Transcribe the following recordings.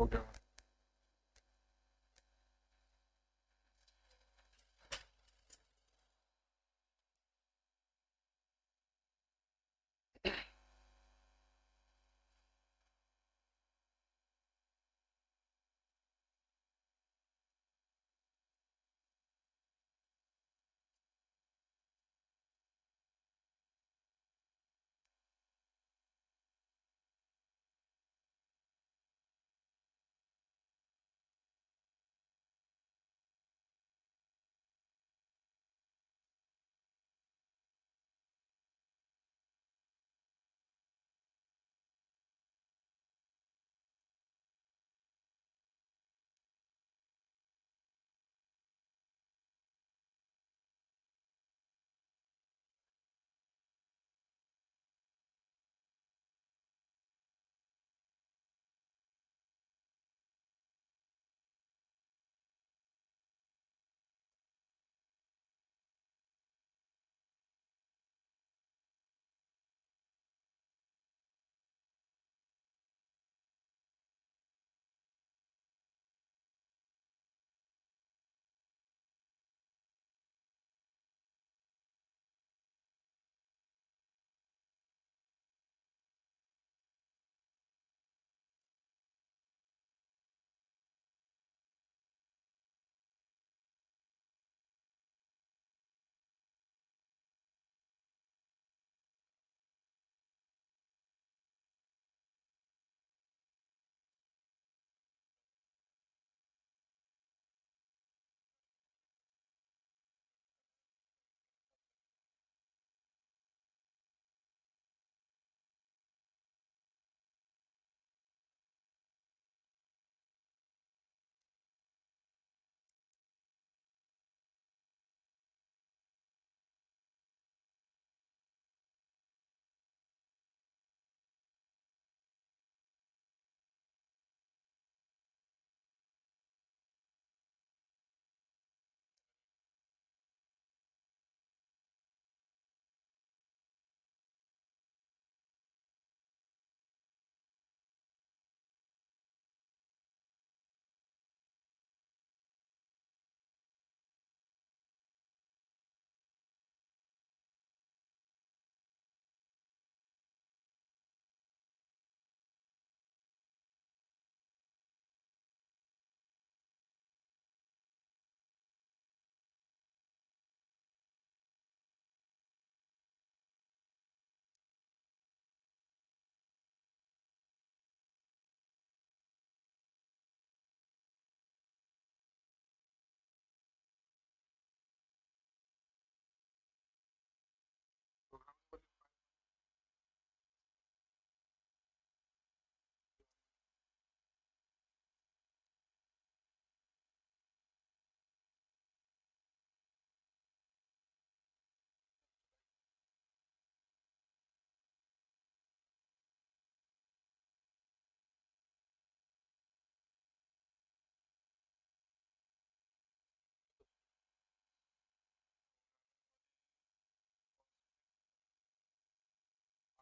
हो गया।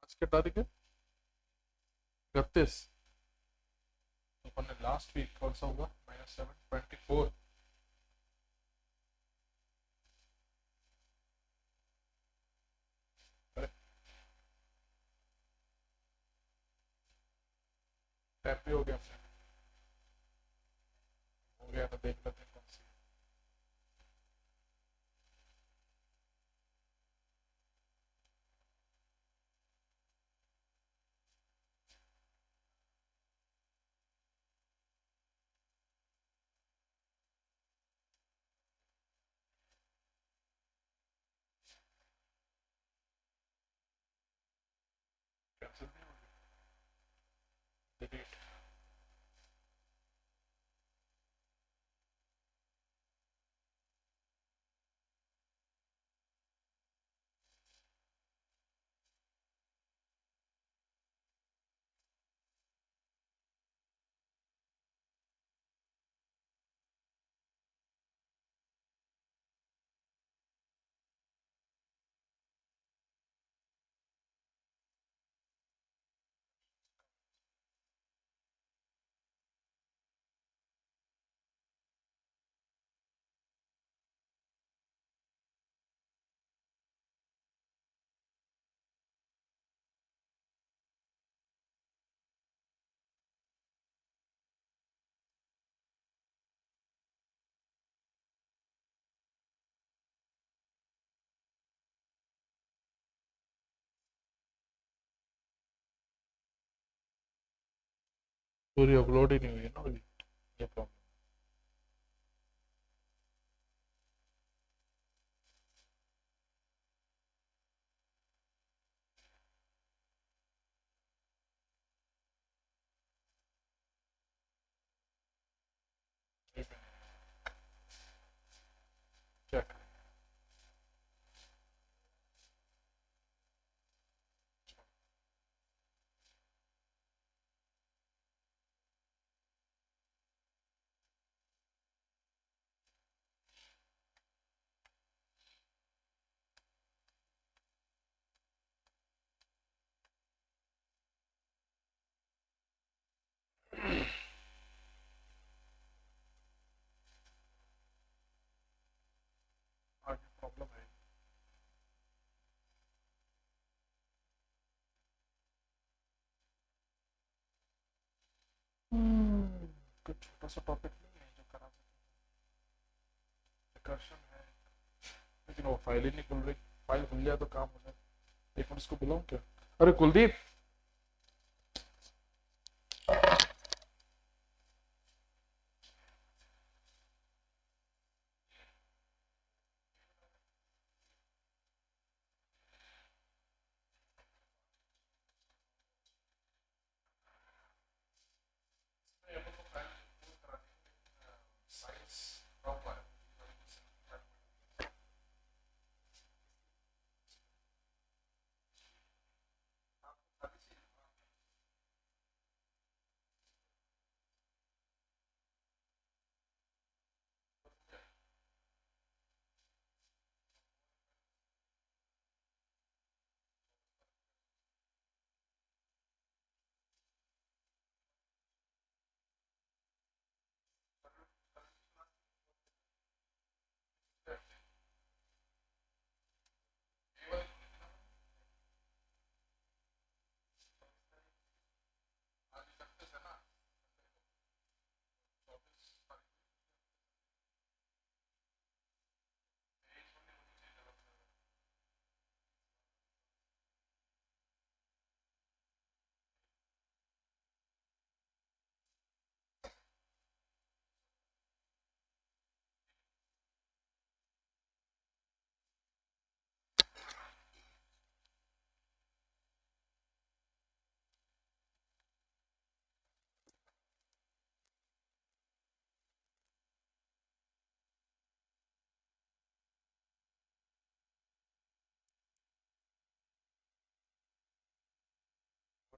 आज क्या तारीख है? 31। अपन ने लास्ट वीक कौन सा हुआ? -7 24। अरे टैप भी हो गया अपने। हो गया तो देख लेते हैं कौन सी। कैंसिल नहीं होगी? डिलीट। पूरी अपलोड ही नहीं हुई है ना अभी, ये प्रॉब्लम। क्या करें? आगे प्रॉब्लम है। कुछ छोटा सा टॉपिक नहीं है जो करा सकते। रिकर्शन है, लेकिन वो फाइल ही नहीं खुल रही। फाइल खुल जाए तो काम हो जाए। एक मिनट, इसको बुलाऊं क्या? अरे कुलदीप, साइंस प्रॉब्लम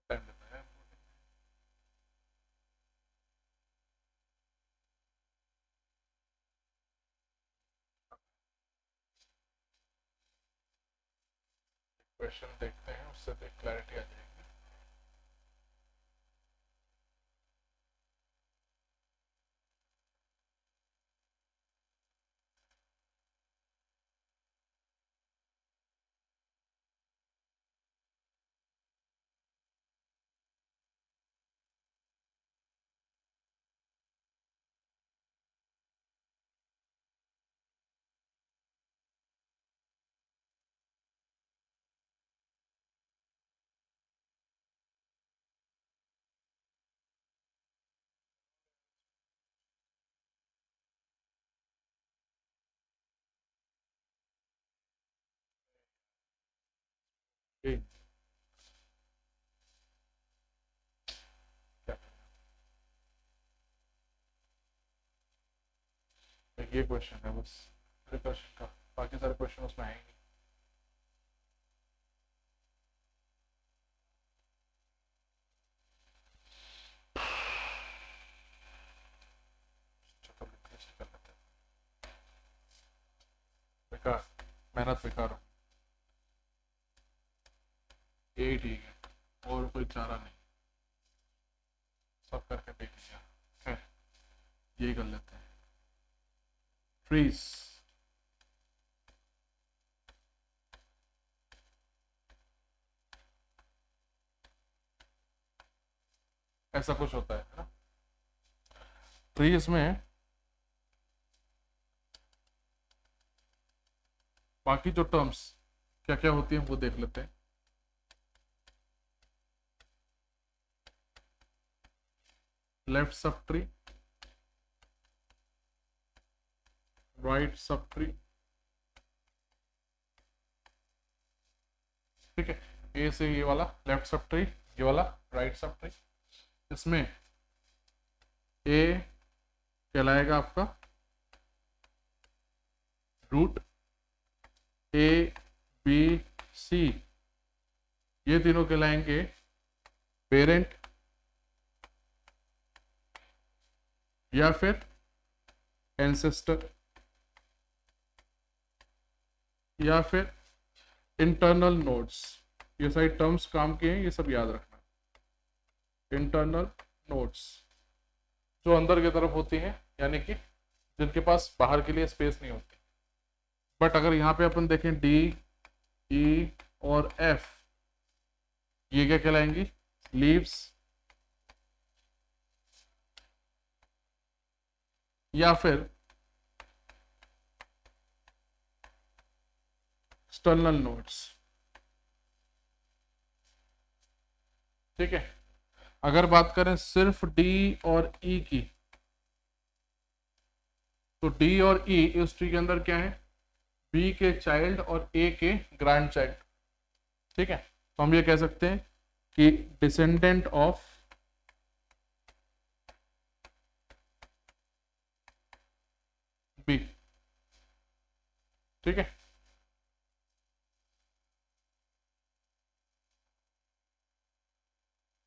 टाइम लेता है। क्वेश्चन देखते हैं, उससे देख क्लैरिटी आ जाएगी। ठीक, क्या एक ये क्वेश्चन है बस रिकर्शन का, बाकी सारे क्वेश्चन उसमें आएंगे। चलो रिकर्शन कर लेते हैं। बेकार, मेहनत बेकार हो, यही ठीक है, और कोई चारा नहीं। सब करके देख लिया, खैर यही कर लेते हैं। फ्रीज, ऐसा कुछ होता है ना फ्रीज में। बाकी जो टर्म्स क्या क्या होती हैं वो देख लेते हैं। Left sub tree, right sub tree, ठीक है। ए से ये वाला लेफ्ट सब ट्री, ये वाला राइट सब ट्री। इसमें ए कहलाएगा आपका रूट, ए बी सी ये तीनों कहलाएंगे पेरेंट या फिर एंसेस्टर या फिर इंटरनल नोड्स। ये सारी टर्म्स काम के हैं, ये सब याद रखना। इंटरनल नोड्स जो अंदर की तरफ होती हैं, यानी कि जिनके पास बाहर के लिए स्पेस नहीं होती। बट अगर यहाँ पे अपन देखें डी, ई और एफ, ये क्या कहलाएंगी? लीव्स या फिर एक्सटर्नल नोड्स, ठीक है। अगर बात करें सिर्फ डी और ई की, तो डी और ई इस ट्री के अंदर क्या है? बी के चाइल्ड और ए के ग्रैंड चाइल्ड, ठीक है। तो हम ये कह सकते हैं कि डिसेंडेंट ऑफ बी, ठीक है।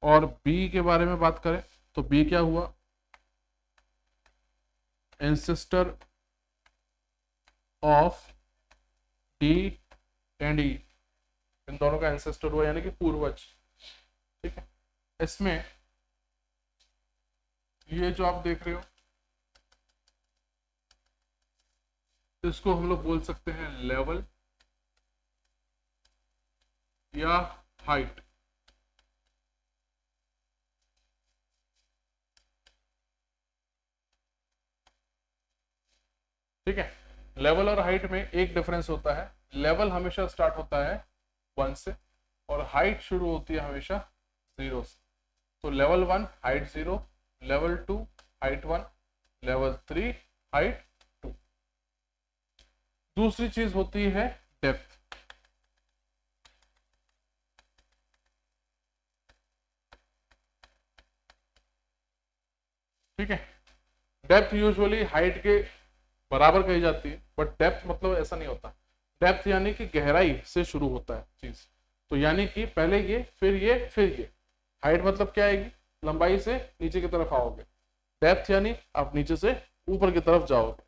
और बी के बारे में बात करें तो बी क्या हुआ? एंसेस्टर ऑफ डी एंड ई, इन दोनों का एंसेस्टर हुआ, यानी कि पूर्वज, ठीक है। इसमें ये जो आप देख रहे हो, इसको हम लोग बोल सकते हैं लेवल या हाइट, ठीक है। लेवल और हाइट में एक डिफरेंस होता है, लेवल हमेशा स्टार्ट होता है 1 से और हाइट शुरू होती है हमेशा 0 से। तो level 1 height 0, level 2 height 1, level 3 height 2। दूसरी चीज होती है डेप्थ, ठीक है। डेप्थ यूजुअली हाइट के बराबर कही जाती है, बट डेप्थ मतलब ऐसा नहीं होता। डेप्थ यानी कि गहराई से शुरू होता है चीज, तो यानी कि पहले ये फिर ये फिर ये। हाइट मतलब क्या आएगी? लंबाई से नीचे की तरफ आओगे। डेप्थ यानी आप नीचे से ऊपर की तरफ जाओगे,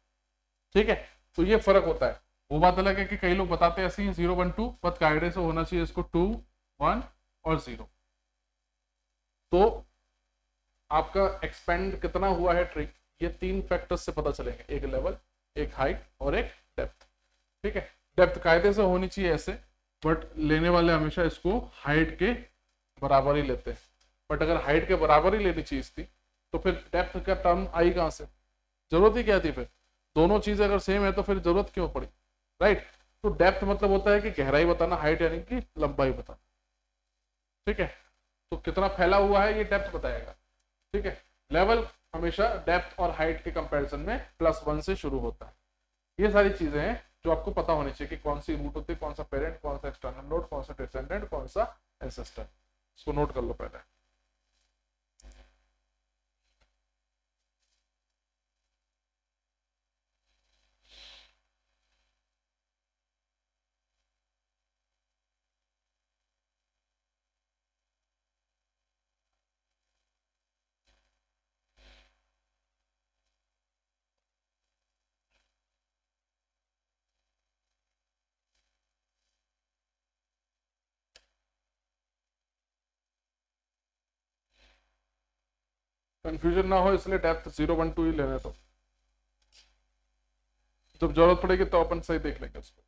ठीक है। तो ये फर्क होता है। वो बात अलग है कि कई लोग बताते हैं ऐसे ही 0 1 2, बट कायदे से होना चाहिए इसको 2 1 और 0। तो आपका एक्सपेंड कितना हुआ है ट्री, ये 3 फैक्टर्स से पता चलेंगे, एक लेवल, एक हाइट और एक डेप्थ, ठीक है। डेप्थ कायदे से होनी चाहिए ऐसे, बट लेने वाले हमेशा इसको हाइट के बराबर ही लेते हैं। बट अगर हाइट के बराबर ही लेनी चीज थी तो फिर डेप्थ का टर्म आई कहां से? जरूरत ही क्या थी फिर? दोनों चीजें अगर सेम है तो फिर जरूरत क्यों पड़ी, राइट। तो डेप्थ मतलब होता है कि गहराई बताना, हाइट यानी कि लंबाई बताना, ठीक है। तो कितना फैला हुआ है ये डेप्थ बताएगा, ठीक है। लेवल हमेशा डेप्थ और हाइट के कंपैरिजन में +1 से शुरू होता है। ये सारी चीजें हैं जो आपको पता होनी चाहिए कि कौन सी रूट होती है, कौन सा पेरेंट, कौन सा एक्सटर्नल नोड, कौन सा डिसेंडेंट, कौन सा एंसेस्टर। इसको नोट कर लो पहले। कंफ्यूजन ना हो इसलिए डेप्थ 0 1 2 ही लेने तो, जब जरूरत पड़ेगी तो अपन सही देख लेंगे उसको।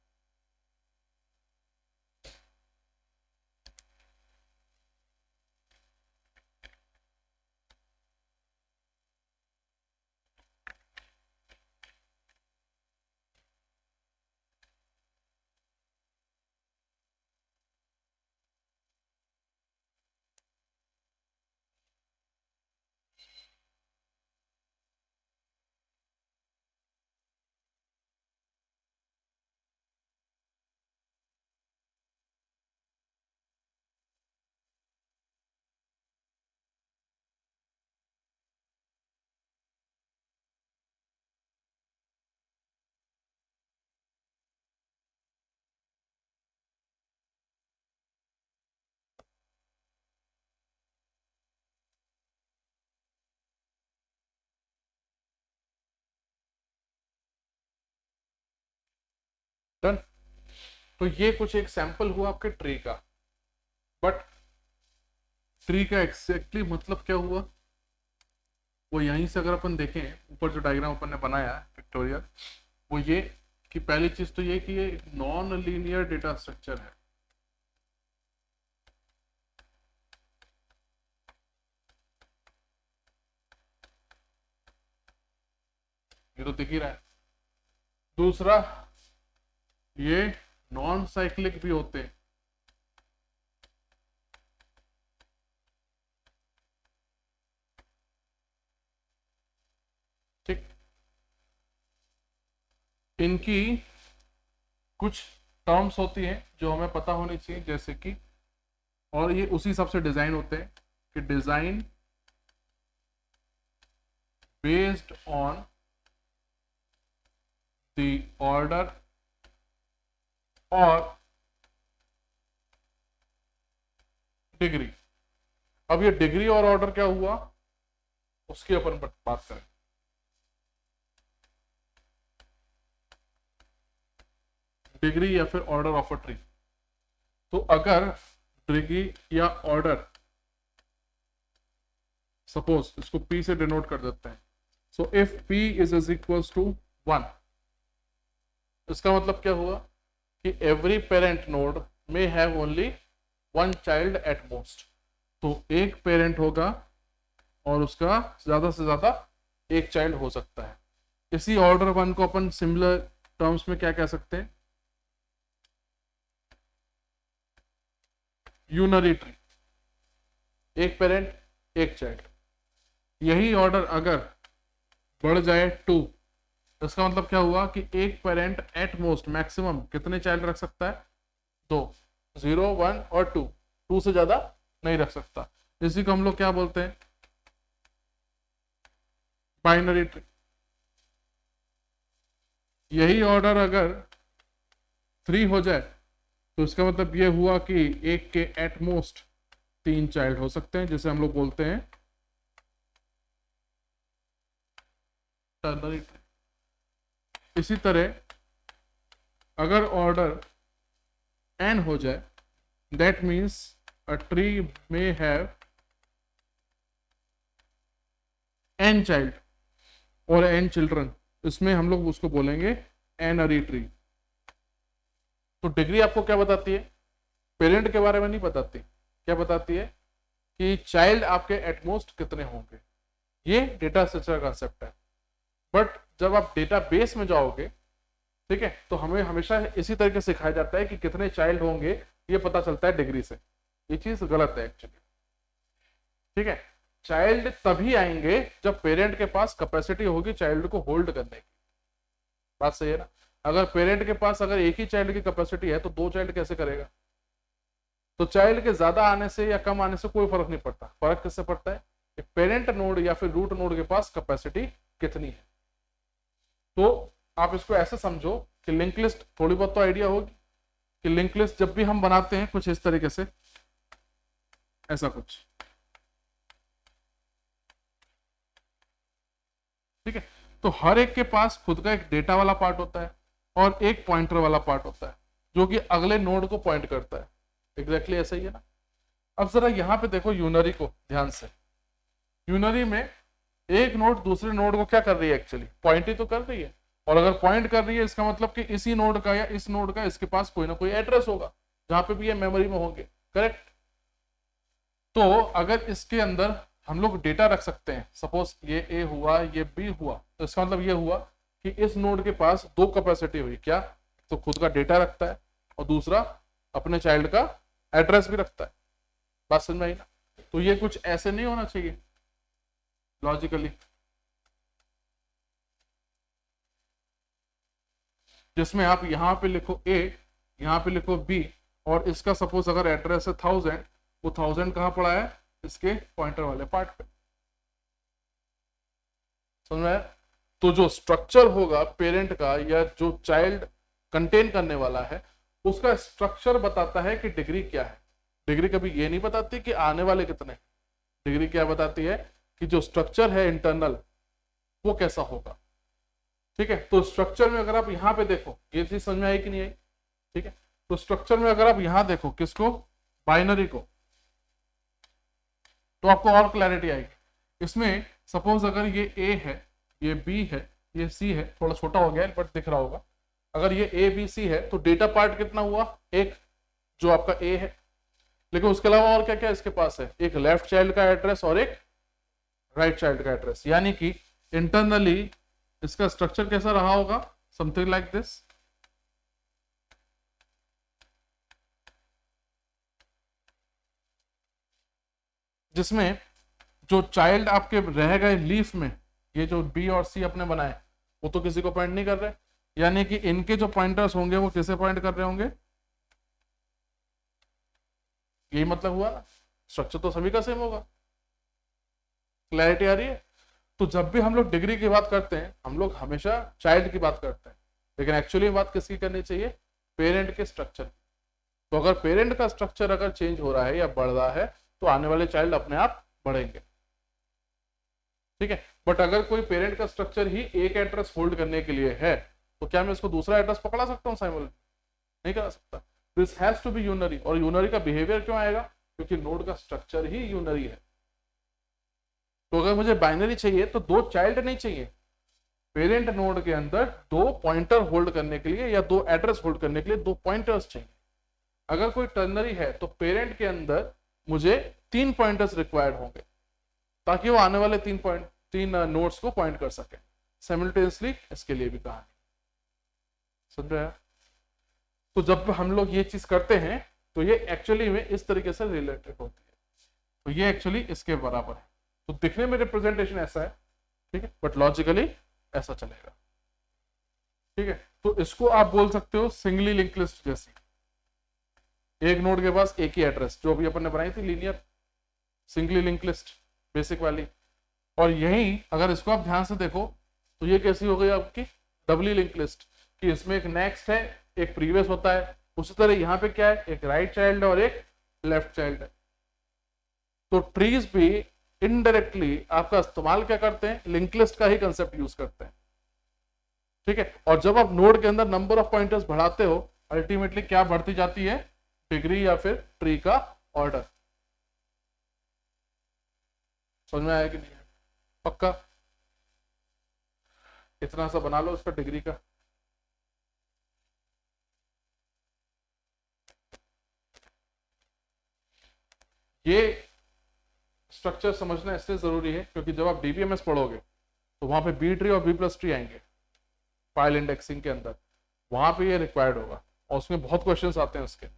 तो ये कुछ एक सैंपल हुआ आपके ट्री का, बट ट्री का एग्जैक्टली मतलब क्या हुआ वो यहीं से अगर अपन देखें, ऊपर जो डायग्राम अपन ने बनाया है पिक्टोरियल, वो ये कि पहली चीज तो ये कि ये नॉन लीनियर डेटा स्ट्रक्चर है। ये तो दिख ही रहा है। दूसरा, ये नॉन साइक्लिक भी होते हैं। ठीक, इनकी कुछ टर्म्स होती हैं जो हमें पता होनी चाहिए, जैसे कि, और ये उसी हिसाब से डिजाइन होते हैं कि design based on the order और डिग्री। अब ये डिग्री और ऑर्डर क्या हुआ उसकी अपन बात करें। डिग्री या फिर ऑर्डर ऑफ अ ट्री। तो अगर डिग्री या ऑर्डर, सपोज इसको P से डिनोट कर देते हैं, so if P is equals to 1, इसका मतलब क्या हुआ कि एवरी पेरेंट नोड में have only one child at most. तो एक पेरेंट होगा और उसका ज्यादा से ज्यादा एक चाइल्ड हो सकता है। इसी ऑर्डर 1 को अपन सिमिलर टर्म्स में क्या कह सकते हैं, यूनरी ट्री, एक पेरेंट एक चाइल्ड। यही ऑर्डर अगर बढ़ जाए 2, इसका मतलब क्या हुआ कि एक पेरेंट एट मोस्ट मैक्सिमम कितने चाइल्ड रख सकता है, 2, 0, 1 और 2, 2 से ज्यादा नहीं रख सकता। इसी को हम लोग क्या बोलते हैं, बाइनरी ट्री। यही ऑर्डर अगर 3 हो जाए तो इसका मतलब ये हुआ कि एक के एट मोस्ट 3 चाइल्ड हो सकते हैं, जिसे हम लोग बोलते हैं टर्नरी ट्री। इसी तरह अगर ऑर्डर n हो जाए, that means a tree may have n child और n चिल्ड्रन, इसमें हम लोग उसको बोलेंगे एनरी ट्री। तो डिग्री आपको क्या बताती है, पेरेंट के बारे में नहीं बताती, क्या बताती है कि चाइल्ड आपके एटमोस्ट कितने होंगे। ये डेटा स्ट्रक्चर कंसेप्ट है। बट जब आप डेटा बेस में जाओगे, ठीक है, तो हमें हमेशा इसी तरीके से सिखाया जाता है कि कितने चाइल्ड होंगे ये पता चलता है डिग्री से। ये चीज गलत है एक्चुअली। ठीक है, चाइल्ड तभी आएंगे जब पेरेंट के पास कैपेसिटी होगी चाइल्ड को होल्ड करने की। बात सही है ना। अगर पेरेंट के पास अगर एक ही चाइल्ड की कैपेसिटी है तो 2 चाइल्ड कैसे करेगा। तो चाइल्ड के ज्यादा आने से या कम आने से कोई फर्क नहीं पड़ता। फर्क किससे पड़ता है कि पेरेंट नोड या फिर रूट नोड के पास कैपेसिटी कितनी है। तो आप इसको ऐसे समझो कि लिंक लिस्ट, थोड़ी बहुत तो आइडिया होगी कि लिंक लिस्ट जब भी हम बनाते हैं कुछ इस तरीके से, ऐसा कुछ, ठीक है। तो हर एक के पास खुद का एक डेटा वाला पार्ट होता है और एक पॉइंटर वाला पार्ट होता है जो कि अगले नोड को पॉइंट करता है। एग्जैक्टली ऐसा ही है ना। अब जरा यहाँ पे देखो यूनरी को ध्यान से। यूनरी में एक नोड दूसरे नोड को क्या कर रही है, एक्चुअली पॉइंट ही तो कर रही है। और अगर पॉइंट कर रही है इसका मतलब कि इसी नोड का या इस नोड का इसके पास कोई ना कोई एड्रेस होगा जहां पे भी ये मेमोरी में होंगे, करेक्ट। तो अगर इसके अंदर हम लोग डेटा रख सकते हैं, सपोज ये ए हुआ ये बी हुआ, तो इसका मतलब ये हुआ कि इस नोड के पास 2 कैपेसिटी हुई, क्या, तो खुद का डेटा रखता है और दूसरा अपने चाइल्ड का एड्रेस भी रखता है। बात समझ में आई ना। तो ये कुछ ऐसे नहीं होना चाहिए लॉजिकली, जिसमें आप यहां पे लिखो ए, यहां पे लिखो बी, और इसका सपोज अगर एड्रेस है 1000, वो 1000 कहां पड़ा है, इसके पॉइंटर वाले पार्ट पे। समझ में आया। तो जो स्ट्रक्चर होगा पेरेंट का या जो चाइल्ड कंटेन करने वाला है, उसका स्ट्रक्चर बताता है कि डिग्री क्या है। डिग्री कभी ये नहीं बताती कि आने वाले कितने। डिग्री क्या बताती है कि जो स्ट्रक्चर है इंटरनल वो कैसा होगा। ठीक है, तो स्ट्रक्चर में अगर आप यहाँ पे देखो, ये चीज समझ में आई कि नहीं आई। ठीक है, तो स्ट्रक्चर में अगर आप यहां देखो किसको, बाइनरी को, तो आपको और क्लैरिटी आएगी। इसमें सपोज अगर ये ए है, ये बी है, ये सी है, थोड़ा छोटा हो गया है बट दिख रहा होगा, अगर ये ए बी सी है तो डेटा पार्ट कितना हुआ, एक, जो आपका ए है। लेकिन उसके अलावा और क्या क्या इसके पास है, एक लेफ्ट चाइल्ड का एड्रेस और एक राइट चाइल्ड का एड्रेस, यानी कि इंटरनली इसका स्ट्रक्चर कैसा रहा होगा, समथिंग लाइक दिस। जिसमें जो चाइल्ड आपके रह गए लीफ में, ये जो बी और सी अपने बनाए, वो तो किसी को पॉइंट नहीं कर रहे, यानी कि इनके जो पॉइंटर्स होंगे वो किसे पॉइंट कर रहे होंगे, यही मतलब हुआ ना, स्ट्रक्चर तो सभी का सेम होगा। क्लैरिटी आ रही है। तो जब भी हम लोग डिग्री की बात करते हैं हम लोग हमेशा चाइल्ड की बात करते हैं, लेकिन एक्चुअली बात किसकी करनी चाहिए, पेरेंट के स्ट्रक्चर। तो अगर पेरेंट का स्ट्रक्चर अगर चेंज हो रहा है या बढ़ रहा है तो आने वाले चाइल्ड अपने आप बढ़ेंगे, ठीक है। बट अगर कोई पेरेंट का स्ट्रक्चर ही एक एड्रेस होल्ड करने के लिए है तो क्या मैं इसको दूसरा एड्रेस पकड़ा सकता हूँ साइमल्टेनियसली, नहीं करा सकता। This has to be unary. और यूनरी का बिहेवियर क्यों आएगा, क्योंकि नोड का स्ट्रक्चर ही यूनरी है। तो अगर मुझे बाइनरी चाहिए तो दो चाइल्ड नहीं चाहिए, पेरेंट नोड के अंदर दो पॉइंटर होल्ड करने के लिए या दो एड्रेस होल्ड करने के लिए दो पॉइंटर्स चाहिए। अगर कोई टर्नरी है तो पेरेंट के अंदर मुझे 3 पॉइंटर्स रिक्वायर्ड होंगे ताकि वो आने वाले 3 नोड्स को पॉइंट कर सके साइमल्टेनियसली। इसके लिए भी कहानी समझ रहे हैं। तो जब हम लोग ये चीज करते हैं तो ये एक्चुअली में इस तरीके से रिलेटेड होती है, तो ये एक्चुअली इसके बराबर है। तो दिखने में रिप्रेजेंटेशन ऐसा है, ठीक है, बट लॉजिकली ऐसा चलेगा, ठीक है। तो इसको आप बोल सकते हो सिंगली लिंक लिस्ट जैसी, एक नोड के पास एक ही एड्रेस, जो अभी अपन ने बनाई थी linear singly link list basic वाली। और यही अगर इसको आप ध्यान से देखो तो ये कैसी हो गई आपकी डबली लिंक लिस्ट, कि इसमें एक नेक्स्ट है एक प्रीवियस होता है। उसी तरह यहाँ पे क्या है, एक राइट चाइल्ड और एक लेफ्ट चाइल्ड है। तो ट्रीज भी इनडायरेक्टली आपका इस्तेमाल क्या करते हैं, लिंक लिस्ट का ही कंसेप्ट यूज करते हैं, ठीक है। और जब आप नोड के अंदर नंबर ऑफ पॉइंटर्स बढ़ाते हो अल्टीमेटली क्या बढ़ती जाती है, डिग्री या फिर ट्री का ऑर्डर। समझ में आया कि नहीं, पक्का इतना सा बना लो इसका डिग्री का। ये स्ट्रक्चर समझना इसलिए जरूरी है क्योंकि जब आप डीबीएमएस पढ़ोगे तो वहां पे बी ट्री और बी प्लस ट्री आएंगे फाइल इंडेक्सिंग के अंदर, वहां पे ये रिक्वायर्ड होगा और उसमें बहुत क्वेश्चंस आते हैं उसके।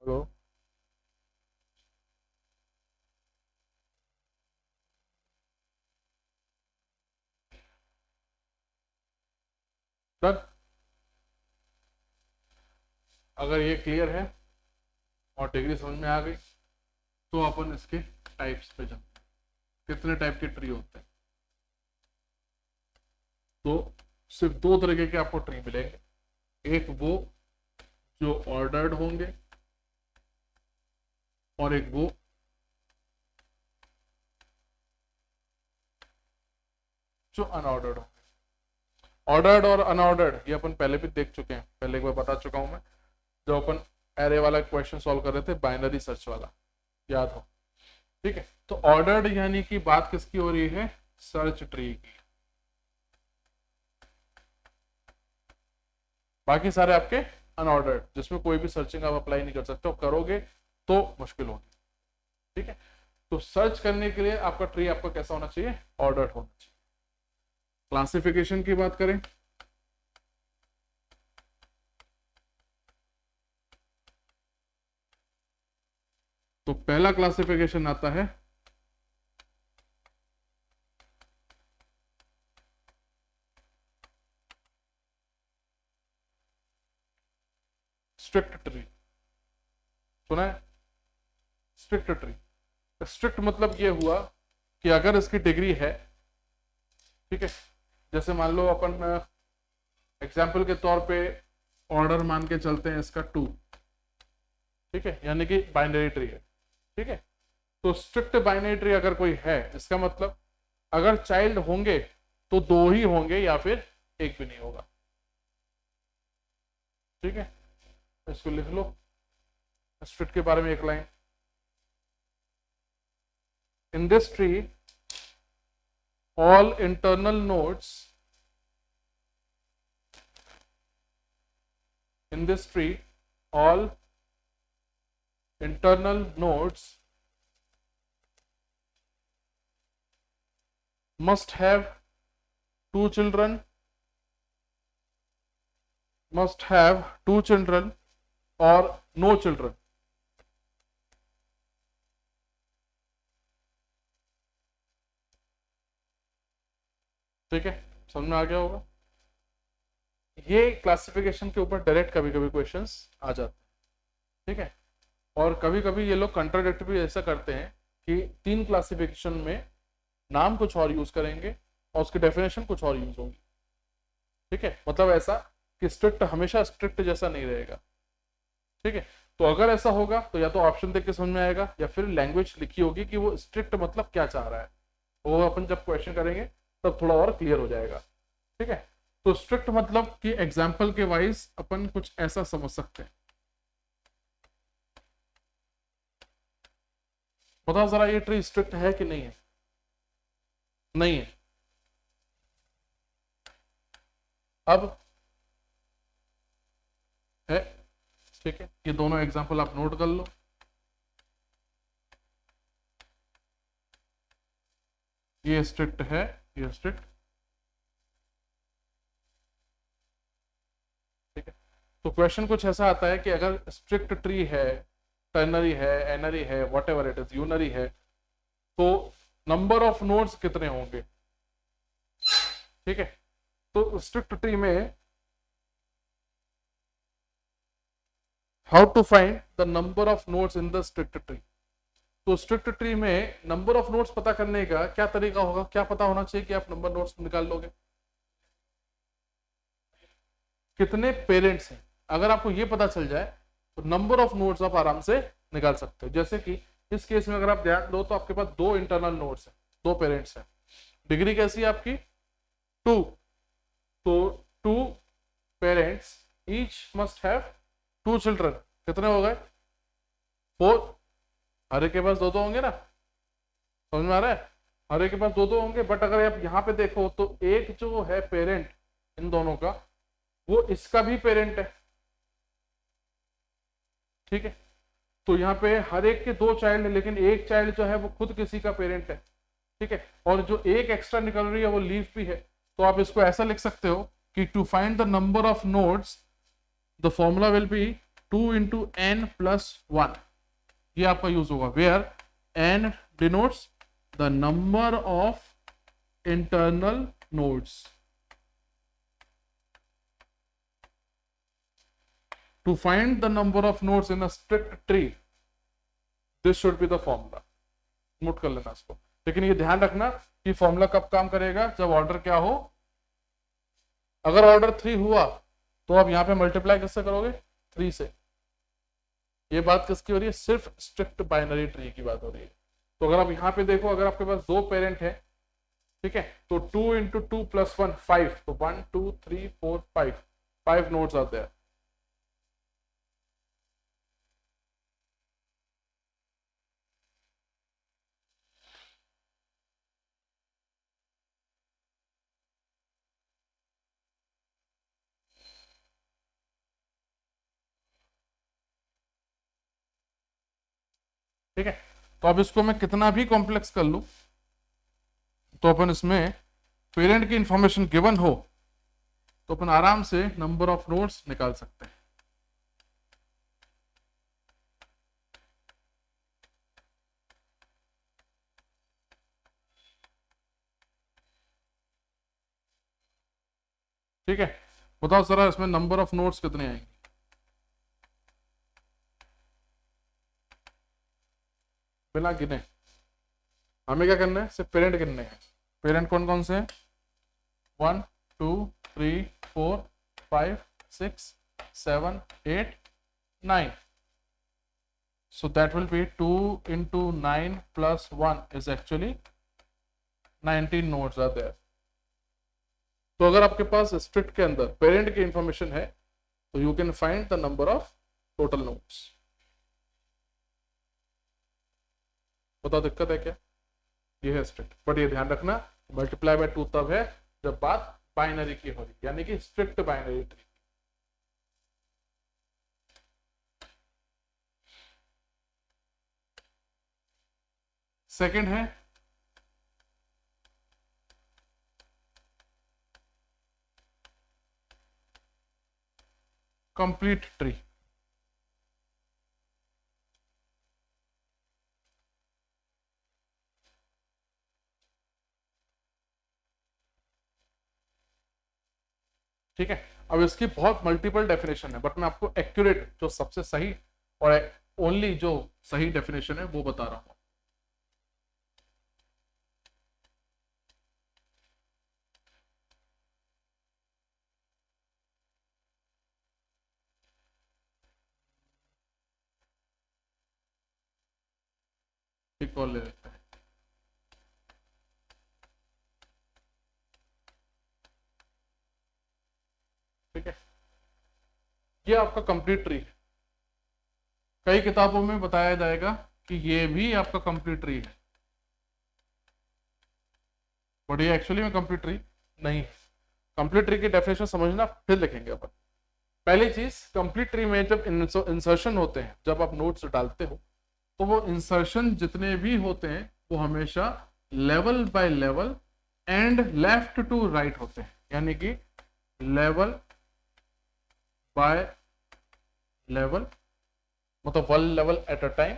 Hello, done. अगर ये क्लियर है और डिग्री समझ में आ गई तो अपन इसके टाइप्स पे जाते हैं, कितने टाइप के ट्री होते हैं। तो सिर्फ 2 तरीके के आपको ट्री मिलेंगे, एक वो जो ऑर्डर्ड होंगे और एक वो जो अनऑर्डर्ड होंगे। ऑर्डर्ड और अनऑर्डर्ड ये अपन पहले भी देख चुके हैं, पहले एक बार बता चुका हूं मैं जब अपन एरे वाला क्वेश्चन सॉल्व कर रहे थे, बाइनरी सर्च वाला, याद हो, ठीक है। तो ऑर्डर्ड यानी कि बात किसकी हो रही है, सर्च ट्री की। बाकी सारे आपके अनऑर्डर्ड जिसमें कोई भी सर्चिंग आप अप्लाई नहीं कर सकते, और करोगे तो मुश्किल होगी, ठीक है। तो सर्च करने के लिए आपका ट्री आपका कैसा होना चाहिए, ऑर्डर्ड होना चाहिए। क्लासिफिकेशन की बात करें, तो पहला क्लासिफिकेशन आता है स्ट्रिक्ट ट्री। सुना है स्ट्रिक्ट ट्री? स्ट्रिक्ट मतलब ये हुआ कि अगर इसकी डिग्री है, ठीक है, जैसे मान लो अपन एग्जाम्पल के तौर पे ऑर्डर मान के चलते हैं इसका 2, ठीक है, यानी कि बाइनरी ट्री है, ठीक है। तो स्ट्रिक्ट बाइनरी ट्री अगर कोई है, इसका मतलब अगर चाइल्ड होंगे तो 2 ही होंगे या फिर 1 भी नहीं होगा, ठीक है। इसको लिख लो, स्ट्रिक्ट के बारे में एक line, in this tree all internal nodes in this tree, all internal nodes must have 2 children, must have 2 children or no children। ठीक है, समझ में आ गया होगा। ये क्लासिफिकेशन के ऊपर डायरेक्ट कभी कभी क्वेश्चंस आ जाते हैं, ठीक है। और कभी कभी ये लोग कंट्राडिक्ट भी ऐसा करते हैं कि 3 क्लासिफिकेशन में नाम कुछ और यूज करेंगे और उसकी डेफिनेशन कुछ और यूज होगी, ठीक है। मतलब ऐसा कि स्ट्रिक्ट हमेशा स्ट्रिक्ट जैसा नहीं रहेगा, ठीक है। तो अगर ऐसा होगा तो या तो ऑप्शन देख के समझ में आएगा या फिर लैंग्वेज लिखी होगी कि वो स्ट्रिक्ट मतलब क्या चाह रहा है, वो अपन जब क्वेश्चन करेंगे तब थोड़ा और क्लियर हो जाएगा, ठीक है। तो स्ट्रिक्ट मतलब कि एग्जाम्पल के वाइज अपन कुछ ऐसा समझ सकते हैं। बताओ जरा ये ट्री स्ट्रिक्ट है कि नहीं है? नहीं है। अब है, ठीक है, ये दोनों एग्जाम्पल आप नोट कर लो। ये स्ट्रिक्ट है, ये स्ट्रिक्ट, ठीक है। तो क्वेश्चन कुछ ऐसा आता है कि अगर स्ट्रिक्ट ट्री है, टर्नरी है, एनरी है, whatever it is, unary है, तो नंबर ऑफ नोड्स कितने होंगे, ठीक है। तो स्ट्रिक्ट ट्री में how to find the number of nodes in the strict tree. तो स्ट्रिक्ट ट्री में नंबर ऑफ नोड्स पता करने का क्या तरीका होगा, क्या पता होना चाहिए कि आप नंबर नोड्स निकाल लोगे? कितने पेरेंट्स हैं, अगर आपको ये पता चल जाए तो नंबर ऑफ नोड्स आप आराम से निकाल सकते हो। जैसे कि इस केस में अगर आप ध्यान दो तो आपके पास 2 इंटरनल नोड्स हैं, 2 पेरेंट्स हैं, डिग्री कैसी है आपकी 2, तो 2 parents each must have 2 children, कितने हो गए 4, हर एक के पास 2 होंगे ना, समझ में आ रहा है, हर एक के पास 2 होंगे। बट अगर आप यहाँ पे देखो तो एक जो है पेरेंट इन दोनों का, वो इसका भी पेरेंट है, ठीक है। तो यहाँ पे हर एक के 2 चाइल्ड है, लेकिन एक चाइल्ड जो है वो खुद किसी का पेरेंट है, ठीक है। और जो एक एक्स्ट्रा निकल रही है वो लीव भी है। तो आप इसको ऐसा लिख सकते हो कि to find the number of nodes the formula will be 2 into n+1। ये आपका यूज होगा, where n denotes the number of internal nodes. To find the number of nodes in a strict tree, this should be the formula। Note कर लेना इसको, लेकिन ये ध्यान रखना कि फॉर्मूला कब काम करेगा, जब ऑर्डर क्या हो, अगर ऑर्डर 3 हुआ तो आप यहाँ पे मल्टीप्लाई किससे करोगे, 3 से। ये बात किसकी हो रही है, सिर्फ स्ट्रिक्ट बाइनरी ट्री की बात हो रही है। तो अगर आप यहाँ पे देखो, अगर आपके पास 2 पेरेंट है, ठीक है, तो 2 into 2 + 1 5, तो 1 2 3 4 5 नोड्स आते हैं। ठीक है, तो अब इसको मैं कितना भी कॉम्प्लेक्स कर लूं तो अपन इसमें पेरेंट की इंफॉर्मेशन गिवन हो तो अपन आराम से नंबर ऑफ नोड्स निकाल सकते हैं। ठीक है, बताओ जरा इसमें नंबर ऑफ नोड्स कितने आएंगे? बिना गिने हमें क्या करना है, सिर्फ पेरेंट गिनने हैं। पेरेंट कौन कौन से हैं? 1 2 3 4 5 6 7 8 9। So that will be 2 into 9 plus 1 is actually 19 nodes are there. तो अगर आपके पास स्ट्रिक्ट के अंदर पेरेंट की इंफॉर्मेशन है तो you can find the number of total nodes. बताओ दिक्कत है क्या? ये है स्ट्रिक्ट, बट ये ध्यान रखना मल्टीप्लाई बाय 2 तब है जब बात बाइनरी की हो रही, यानी कि स्ट्रिक्ट बाइनरी ट्री। सेकंड है कंप्लीट ट्री। ठीक है, अब इसकी बहुत मल्टीपल डेफिनेशन है, बट मैं आपको एक्यूरेट जो सबसे सही और ओनली जो सही डेफिनेशन है वो बता रहा हूं। एक कॉल ले लेते हैं। ठीक है, ये आपका कंप्लीट ट्री है। कई किताबों में बताया जाएगा कि ये भी आपका कंप्लीट ट्री है, बट ये एक्चुअली में कंप्लीट ट्री नहीं है। कंप्लीट ट्री की डेफिनेशन समझना फिर लिखेंगे अपन। पहली चीज, कंप्लीट ट्री में जब इंसर्शन होते हैं, जब आप नोट्स डालते हो तो वो इंसर्शन जितने भी होते हैं वो हमेशा level by level and left to right होते हैं, यानी कि लेवल बाय लेवल मतलब 1 level at a time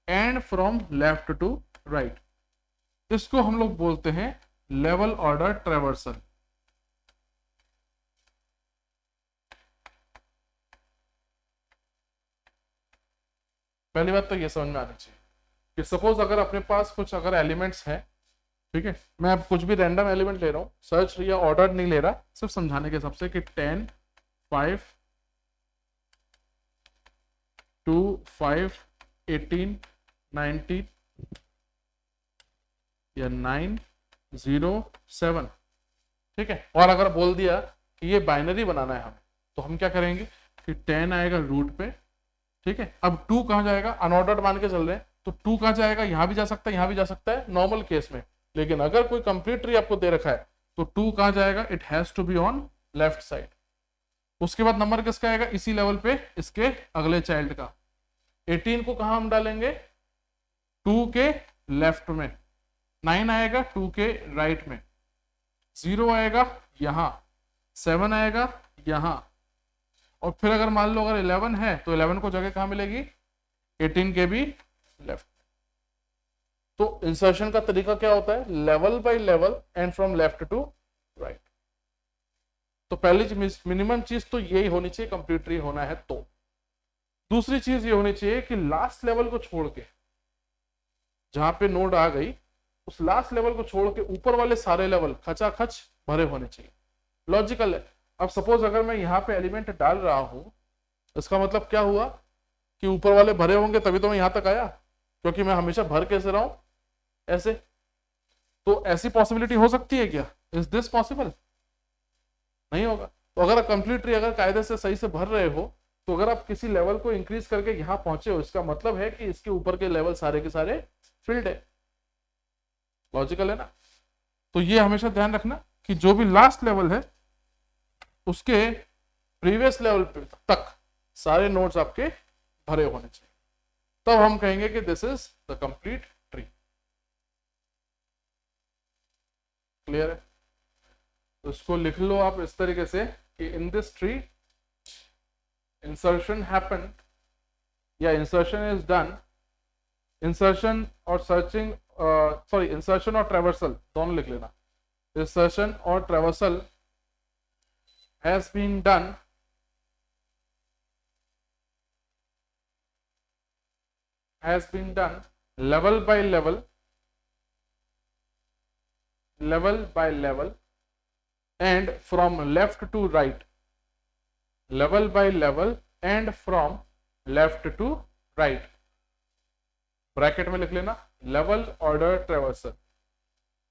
and from left to right. इसको हम लोग बोलते हैं लेवल ऑर्डर ट्रेवर्सल। पहली बात तो ये समझ में आनी चाहिए कि सपोज अगर अपने पास कुछ अगर एलिमेंट्स हैं, ठीक है, मैं अब कुछ भी रैंडम एलिमेंट ले रहा हूं, सर्च या ऑर्डर नहीं ले रहा, सिर्फ समझाने के हिसाब से कि 10 5 2 5 18 19 या 9 0 7। ठीक है, और अगर बोल दिया कि ये बाइनरी बनाना है हमें, तो हम क्या करेंगे कि 10 आएगा रूट पे। ठीक है, अब 2 कहाँ जाएगा? अनऑर्डर्ड मान के चल रहे हैं तो 2 कहाँ जाएगा? यहां भी जा सकता है, यहां भी जा सकता है नॉर्मल केस में। लेकिन अगर कोई कंप्लीट ट्री आपको दे रखा है तो 2 कहाँ जाएगा? It has to be on left side. उसके बाद नंबर किसका आएगा? इसी लेवल पे इसके अगले चाइल्ड का। 18 को कहाँ हम डालेंगे? 2 के लेफ्ट में। 9 आएगा 2 के राइट में। 0 आएगा यहां, 7 आएगा यहां, और फिर अगर मान लो अगर 11 है तो 11 को जगह कहां मिलेगी? 18 के भी लेफ्ट। तो इंसर्शन का तरीका क्या होता है? Level by level and from left to right. तो पहली मिनिमम चीज तो यही होनी चाहिए कंप्लीट ट्री होना है तो। दूसरी चीज ये होनी चाहिए कि लास्ट लेवल को छोड़ के, जहां पे नोड आ गई उस लास्ट लेवल को छोड़ के ऊपर वाले सारे लेवल खचाखच भरे होने चाहिए। लॉजिकल है। अब सपोज अगर मैं यहाँ पे एलिमेंट डाल रहा हूं, इसका मतलब क्या हुआ कि ऊपर वाले भरे होंगे तभी तो मैं यहां तक आया, क्योंकि मैं हमेशा भर कैसे रहा हूं? ऐसे। तो ऐसी पॉसिबिलिटी हो सकती है क्या? Is this possible? नहीं होगा। तो अगर कंप्लीट ट्री अगर कायदे से सही से भर रहे हो, तो अगर आप किसी लेवल को इंक्रीज करके यहां पहुंचे हो, इसका मतलब है कि इसके ऊपर के लेवल सारे के सारे फिल्ड है। लॉजिकल है ना? तो ये हमेशा ध्यान रखना कि जो भी लास्ट लेवल है उसके प्रीवियस लेवल तक सारे नोड्स आपके भरे होने चाहिए, तब हम कहेंगे कि this is the complete tree. Clear है? तो इसको लिख लो आप इस तरीके से कि in this tree insertion happened या इंसर्शन इज डन, इंसर्शन और सर्चिंग, सॉरी इंसर्शन और ट्रेवर्सल दोनों लिख लेना। इंसर्शन और traversal has been done level by level and from left to right, level by level and from left to right, bracket में लिख लेना लेवल ऑर्डर ट्रेवर्सल।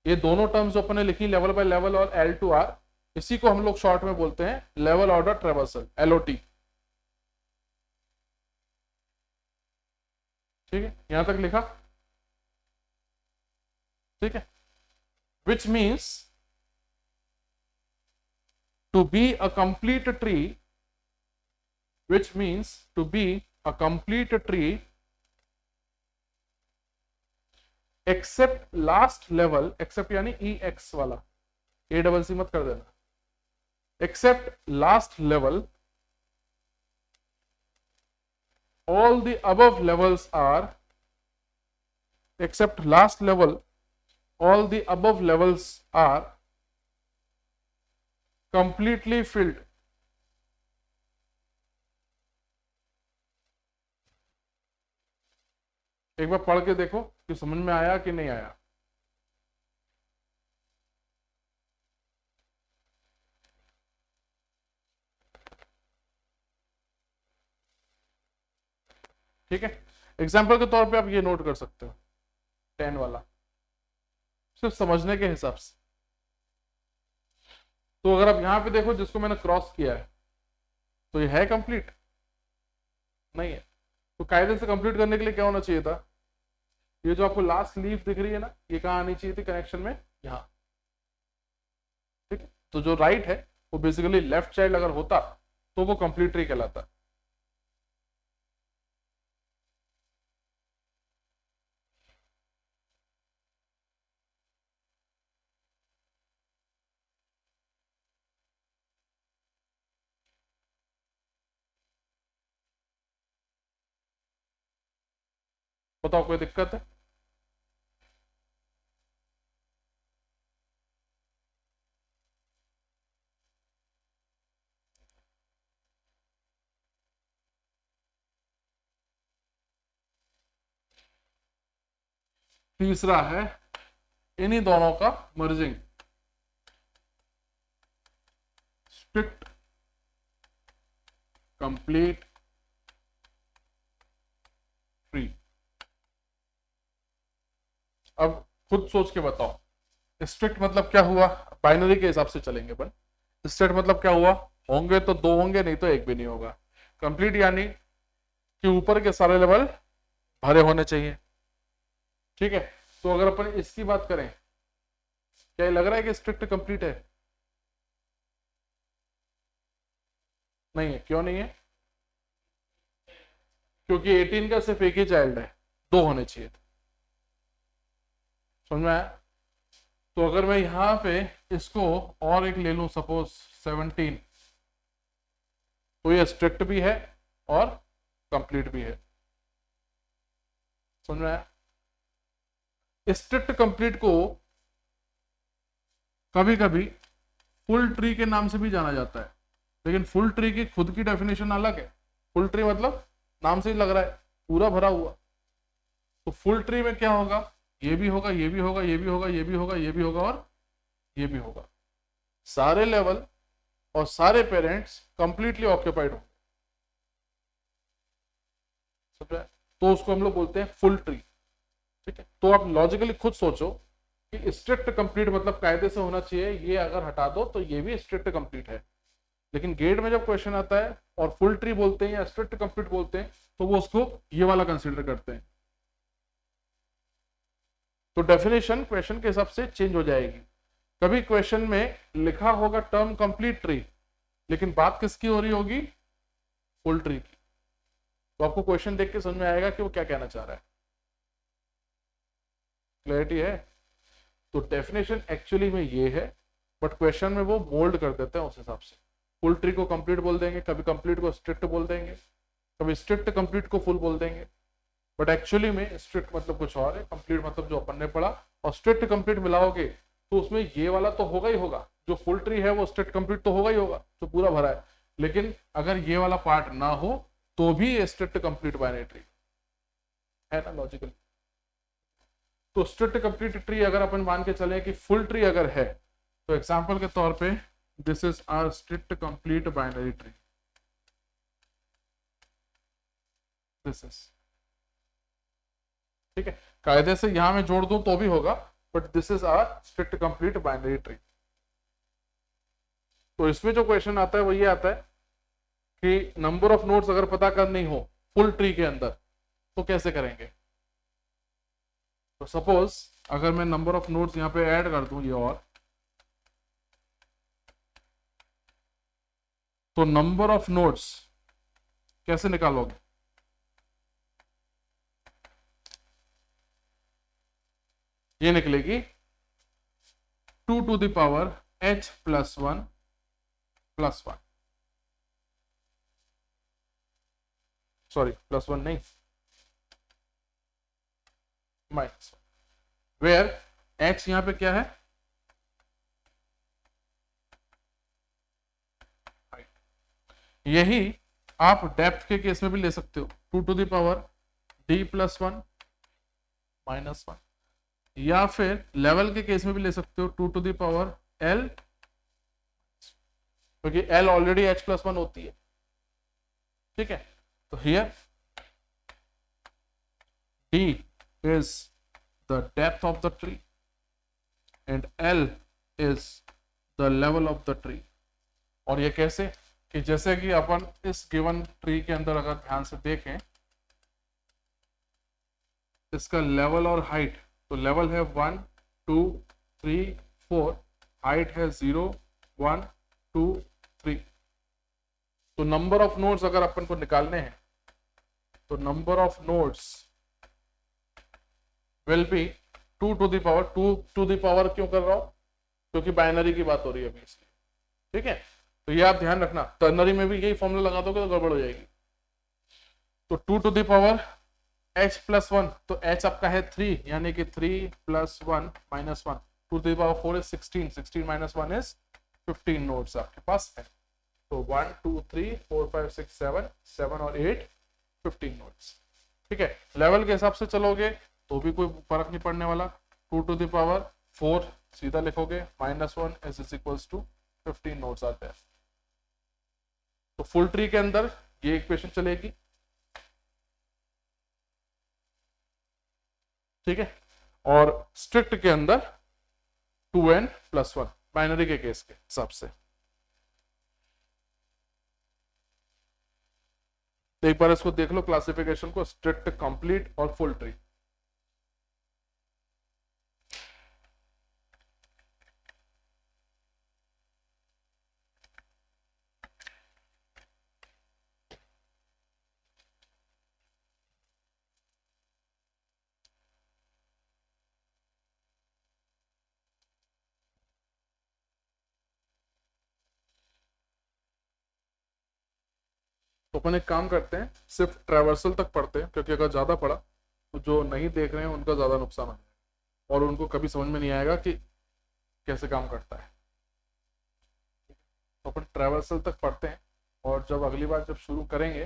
ये दोनों टर्म्स अपने लिखी लेवल बाय लेवल और L2R, इसी को हम लोग शॉर्ट में बोलते हैं लेवल ऑर्डर ट्रेवर्सल, LOT। ठीक है, यहां तक लिखा? ठीक है। Which means to be a complete tree, which means to be a complete tree except last level, except यानी EX वाला, ACC मत कर देना, except last level all the above levels are, except last level all the above levels are completely filled। एक बार पढ़ के देखो कि समझ में आया कि नहीं आया। ठीक है, एग्जाम्पल के तौर पे आप ये नोट कर सकते हो 10 वाला, सिर्फ समझने के हिसाब से। तो अगर आप यहां पे देखो जिसको मैंने क्रॉस किया है, तो ये है कंप्लीट? नहीं है। तो कायदे से कंप्लीट करने के लिए क्या होना चाहिए था? ये जो आपको लास्ट लीफ दिख रही है ना, ये कहाँ आनी चाहिए थी कनेक्शन में? यहाँ। ठीक है, तो जो राइट है वो बेसिकली लेफ्ट चाइल्ड अगर होता तो वो कंप्लीट ट्री कहलाता। बताओ कोई दिक्कत है? तीसरा है इन्हीं दोनों का मर्जिंग, स्ट्रिक्ट कंप्लीट ट्री। अब खुद सोच के बताओ स्ट्रिक्ट मतलब क्या हुआ? बाइनरी के हिसाब से चलेंगे अपन। स्ट्रिक्ट मतलब क्या हुआ? होंगे तो 2 होंगे, नहीं तो 1 भी नहीं होगा। कंप्लीट यानी कि ऊपर के सारे लेवल भरे होने चाहिए। ठीक है, तो अगर अपन इसकी बात करें, क्या लग रहा है कि स्ट्रिक्ट कंप्लीट है? नहीं है। क्यों नहीं है? क्योंकि 18 का सिर्फ एक ही चाइल्ड है, 2 होने चाहिए थे। समझ में आया? तो अगर मैं यहां पे इसको और एक ले लूं, सपोज 17, तो ये स्ट्रिक्ट भी है और कंप्लीट भी है। समझ में आया? स्ट्रिक्ट कंप्लीट को कभी कभी फुल ट्री के नाम से भी जाना जाता है, लेकिन फुल ट्री की खुद की डेफिनेशन अलग है। फुल ट्री मतलब नाम से ही लग रहा है पूरा भरा हुआ। तो फुल ट्री में क्या होगा? ये भी होगा, ये भी होगा, ये भी होगा, ये भी होगा, ये भी होगा और ये भी होगा। सारे लेवल और सारे पेरेंट्स कंप्लीटली ऑक्यूपाइड होंगे। तो उसको हम लोग बोलते हैं फुल ट्री। ठीक है, तो आप लॉजिकली खुद सोचो कि स्ट्रिक्ट कंप्लीट मतलब कायदे से होना चाहिए, ये अगर हटा दो तो ये भी स्ट्रिक्ट कंप्लीट है। लेकिन गेट में जब क्वेश्चन आता है और फुल ट्री बोलते हैं या स्ट्रिक्ट कंप्लीट बोलते हैं, तो वो उसको ये वाला कंसीडर करते हैं। तो डेफिनेशन क्वेश्चन के हिसाब से चेंज हो जाएगी। कभी क्वेश्चन में लिखा होगा टर्म कंप्लीट ट्री, लेकिन बात किसकी हो रही होगी? फुल ट्री की। तो आपको क्वेश्चन देख के समझ में आएगा कि वो क्या कहना चाह रहा है। क्लैरिटी है? तो डेफिनेशन एक्चुअली में ये है, बट क्वेश्चन में वो मोल्ड कर देते हैं उस हिसाब से। फुल ट्री को कंप्लीट बोल देंगे, कभी कंप्लीट को स्ट्रिक्ट बोल देंगे, कभी स्ट्रिक्ट कंप्लीट को फुल बोल देंगे। बट एक्चुअली में स्ट्रिक्ट मतलब कुछ और है, कंप्लीट मतलब जो अपन ने पढ़ा, और स्ट्रिक्ट कंप्लीट मिलाओगे तो उसमें ये वाला तो होगा ही होगा, जो फुल ट्री है वो स्ट्रिक्ट कंप्लीट तो होगा ही होगा, जो पूरा भरा है। लेकिन अगर ये वाला पार्ट ना हो तो भी स्ट्रिक्ट कंप्लीट बाइनरी ट्री है ना, लॉजिकल। तो स्ट्रिक्ट कंप्लीट ट्री अगर अपन मान के चले कि फुल ट्री अगर है, तो एग्जांपल के तौर पे this is our strict complete binary tree, this is, ठीक है। कायदे से यहां मैं जोड़ दूं तो भी होगा, but this is our strict complete binary tree. तो इसमें जो क्वेश्चन आता है वो ये आता है कि नंबर ऑफ नोड्स अगर पता करनी हो फुल ट्री के अंदर तो कैसे करेंगे। तो सपोज अगर मैं नंबर ऑफ नोड्स यहां पे ऐड कर दूं ये, और तो नंबर ऑफ नोड्स कैसे निकालोगे? ये निकलेगी 2 to the power h plus 1 plus 1, sorry plus 1 नहीं, माइनस 1, वेयर h यहां पे क्या है, यही आप डेप्थ के केस में भी ले सकते हो, 2 to the power d plus 1 minus 1, या फिर लेवल के केस में भी ले सकते हो 2 टू द पावर l, क्योंकि l ऑलरेडी h प्लस 1 होती है, ठीक है। तो here d is the depth of the tree and l is the level of the tree। और ये कैसे कि जैसे कि अपन इस गिवन ट्री के अंदर अगर ध्यान से देखें, इसका लेवल और हाइट, तो लेवल है 1 2 3 4, हाइट है 0 1 2 3। तो नंबर ऑफ नोड्स अगर अपन को निकालने हैं तो number of nodes will be 2 to the power, 2 to the power क्यों कर रहा हूं, क्योंकि बाइनरी की बात हो रही है अभी इसलिए, ठीक है। तो ये आप ध्यान रखना, टर्नरी में भी यही फॉर्मूला लगा दोगे तो गड़बड़ हो जाएगी। तो 2 to the power h plus 1, तो h आपका है 3, यानी कि 3 plus 1 minus 1, 2 to the power 4 is 16, 16 minus 1 is 15 nodes आपके पास है। तो 1 2 3 4 5 6 7, 7 और 8 15 नोड्स, ठीक है। लेवल के हिसाब से चलोगे तो भी कोई फर्क नहीं पड़ने वाला, 2 टू द पावर 4 सीधा लिखोगे, minus 1 is equals to 15 nodes आते हैं। तो फुल ट्री के अंदर ये इक्वेशन चलेगी, ठीक है। और स्ट्रिक्ट के अंदर 2n प्लस 1, बाइनरी के केस के हिसाब से। एक बार इसको देख लो क्लासिफिकेशन को, स्ट्रिक्ट, कंप्लीट और फुल ट्री। तो अपन एक काम करते हैं, सिर्फ ट्रैवर्सल तक पढ़ते हैं, क्योंकि अगर ज्यादा पढ़ा तो जो नहीं देख रहे हैं उनका ज्यादा नुकसान है और उनको कभी समझ में नहीं आएगा कि कैसे काम करता है। तो अपन ट्रैवर्सल तक पढ़ते हैं, और जब अगली बार जब शुरू करेंगे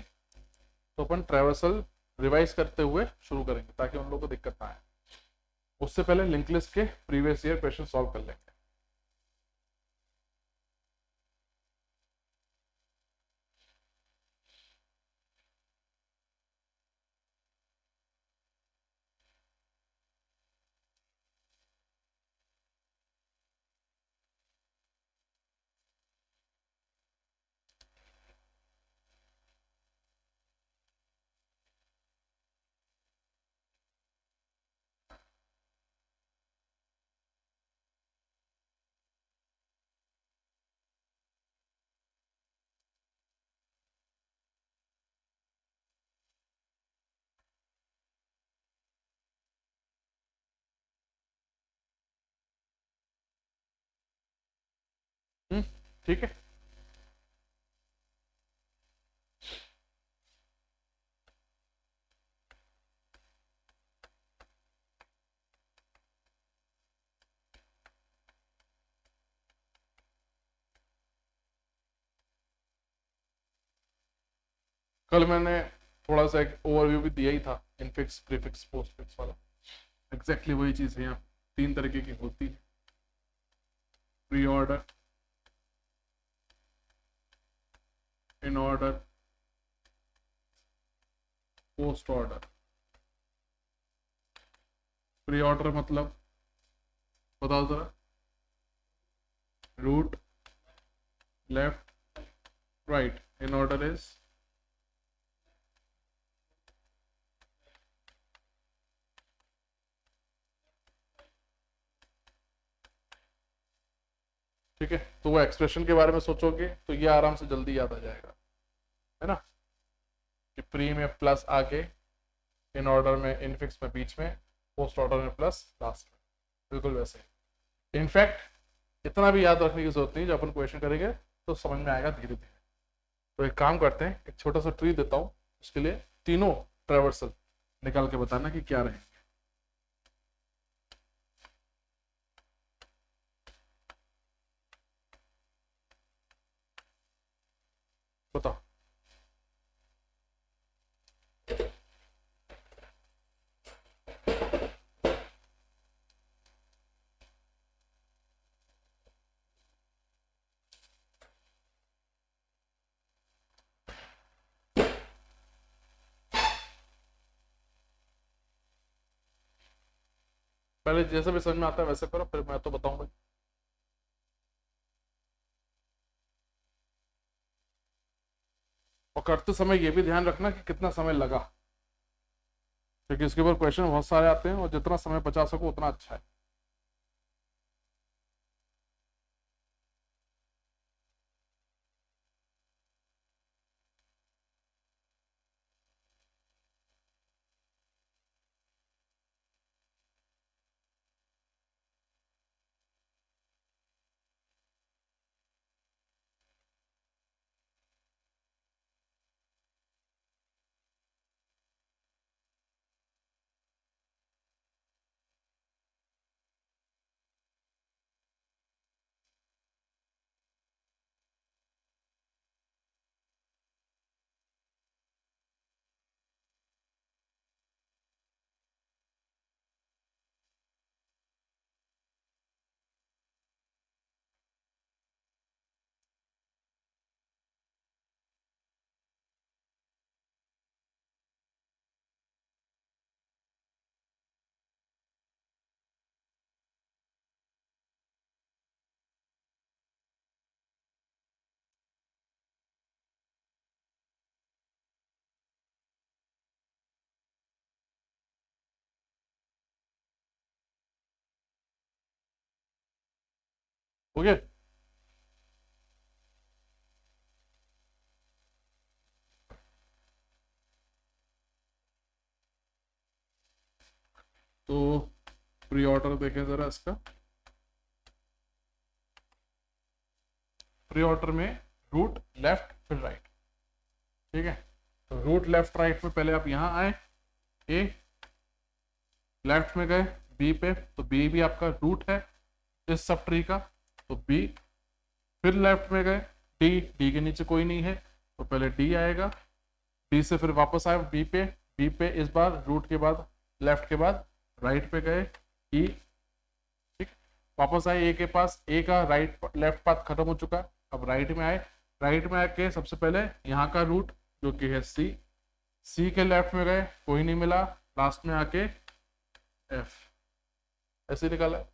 तो अपन ट्रैवर्सल रिवाइज करते हुए शुरू करेंगे, ताकि उन लोगों को दिक्कत ना आए। उससे पहले लिंक लिस्ट के प्रीवियस ईयर क्वेश्चन सॉल्व कर लेंगे। ठीक है। कल मैंने थोड़ा सा एक ओवरव्यू भी दिया ही था, इनफिक्स, प्रीफिक्स, पोस्टफिक्स वाला। एग्जैक्टली वही चीज है यहाँ, 3 तरीके की होती है, preorder, inorder, postorder. Preorder मतलब बताओ जरा। Root, left, right. Inorder is ठीक है। तो वो एक्सप्रेशन के बारे में सोचोगे तो ये आराम से जल्दी याद आ जाएगा, है ना, कि प्री में प्लस आगे, इन ऑर्डर में, इनफिक्स में बीच में, पोस्ट ऑर्डर में प्लस लास्ट में, बिल्कुल वैसे। इनफैक्ट इतना भी याद रखने की जरूरत नहीं, जब अपन क्वेश्चन करेंगे तो समझ में आएगा धीरे धीरे। तो एक काम करते हैं, एक छोटा सा ट्री देता हूँ, उसके लिए तीनों ट्रेवर्सल निकाल के बताना कि क्या रहे। बताओ। पहले जैसे भी समझ में आता है वैसे करो, फिर मैं तो बताऊंगा। और करते समय ये भी ध्यान रखना कि कितना समय लगा, क्योंकि इसके ऊपर क्वेश्चन बहुत सारे आते हैं, और जितना समय बचा सको उतना अच्छा है। हो गया। तो प्री ऑर्डर देखें जरा इसका। प्री ऑर्डर में रूट, लेफ्ट, फिर राइट, ठीक है। तो रूट, लेफ्ट, राइट में पहले आप यहाँ आए, ए, लेफ्ट में गए बी पे, तो बी भी आपका रूट है इस सब ट्री का, तो बी। फिर लेफ्ट में गए डी, डी के नीचे कोई नहीं है, तो पहले डी आएगा। डी से फिर वापस आए बी पे, बी पे इस बार रूट के बाद, लेफ्ट के बाद राइट पे गए ई, ठीक। वापस आए ए के पास, ए का राइट लेफ्ट पाथ खत्म हो चुका, अब राइट में आए। राइट में आके सबसे पहले यहाँ का रूट जो कि है सी, सी के लेफ्ट में गए, कोई नहीं मिला, लास्ट में आके एफ, ऐसे निकाला।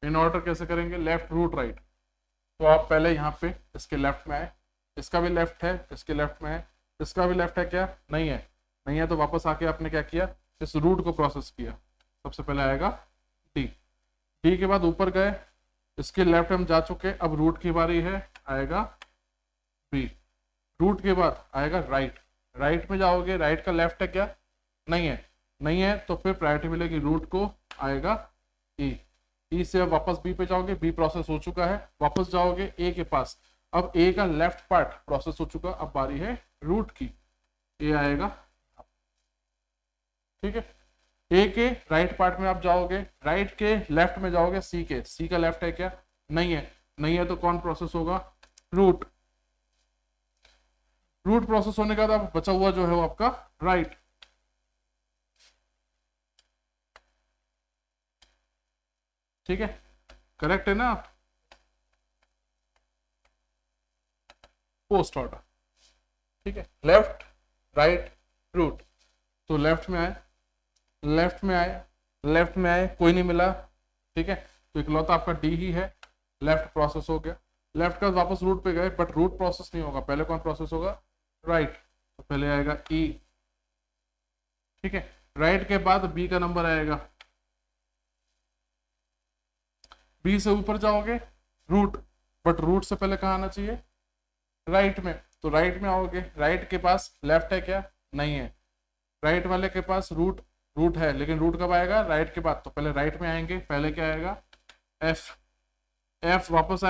इन ऑर्डर कैसे करेंगे, लेफ्ट, रूट, राइट। तो आप पहले यहाँ पे इसके लेफ्ट में आए, इसका भी लेफ्ट है, इसके लेफ्ट में है, इसका भी लेफ्ट है क्या, नहीं है, नहीं है, तो वापस आके आपने क्या किया, इस रूट को प्रोसेस किया। सबसे पहले आएगा डी, डी के बाद ऊपर गए, इसके लेफ्ट हम जा चुके, अब रूट की बारी है, आएगा बी। रूट के बाद आएगा राइट, राइट में जाओगे, राइट का लेफ्ट है क्या, नहीं है, नहीं है, तो फिर प्रायोरिटी मिलेगी रूट को, आएगा ई, ई से अब वापस बी पे जाओगे, बी प्रोसेस हो चुका है, वापस जाओगे ए के पास, अब ए का लेफ्ट पार्ट प्रोसेस हो चुका, अब बारी है रूट की, ए आएगा, ठीक है। ए के राइट पार्ट में आप जाओगे, राइट के लेफ्ट में जाओगे सी के, सी का लेफ्ट है क्या, नहीं है, नहीं है तो कौन प्रोसेस होगा, रूट, रूट प्रोसेस होने के बाद बचा हुआ जो है वो आपका राइट, ठीक है, करेक्ट है ना, पोस्ट ऑर्डर, ठीक है, लेफ्ट राइट रूट, तो लेफ्ट में आए, लेफ्ट में आए, लेफ्ट में आए, कोई नहीं मिला, ठीक है, तो इकलौता आपका डी ही है, लेफ्ट प्रोसेस हो गया, लेफ्ट का वापस रूट पे गए, बट रूट प्रोसेस नहीं होगा, पहले कौन प्रोसेस होगा, राइट, तो पहले आएगा ई, ठीक है, राइट के बाद बी का नंबर आएगा, बी से ऊपर जाओगे रूट, बट रूट से पहले कहाँ आना चाहिए, राइट में, तो राइट में आओगे, राइट के पास लेफ्ट है क्या, नहीं है, राइट वाले के पास रूट, रूट है, लेकिन रूट कब आएगा, राइट के बाद, तो पहले राइट में आएंगे, पहले क्या आएगा एफ, एफ वापस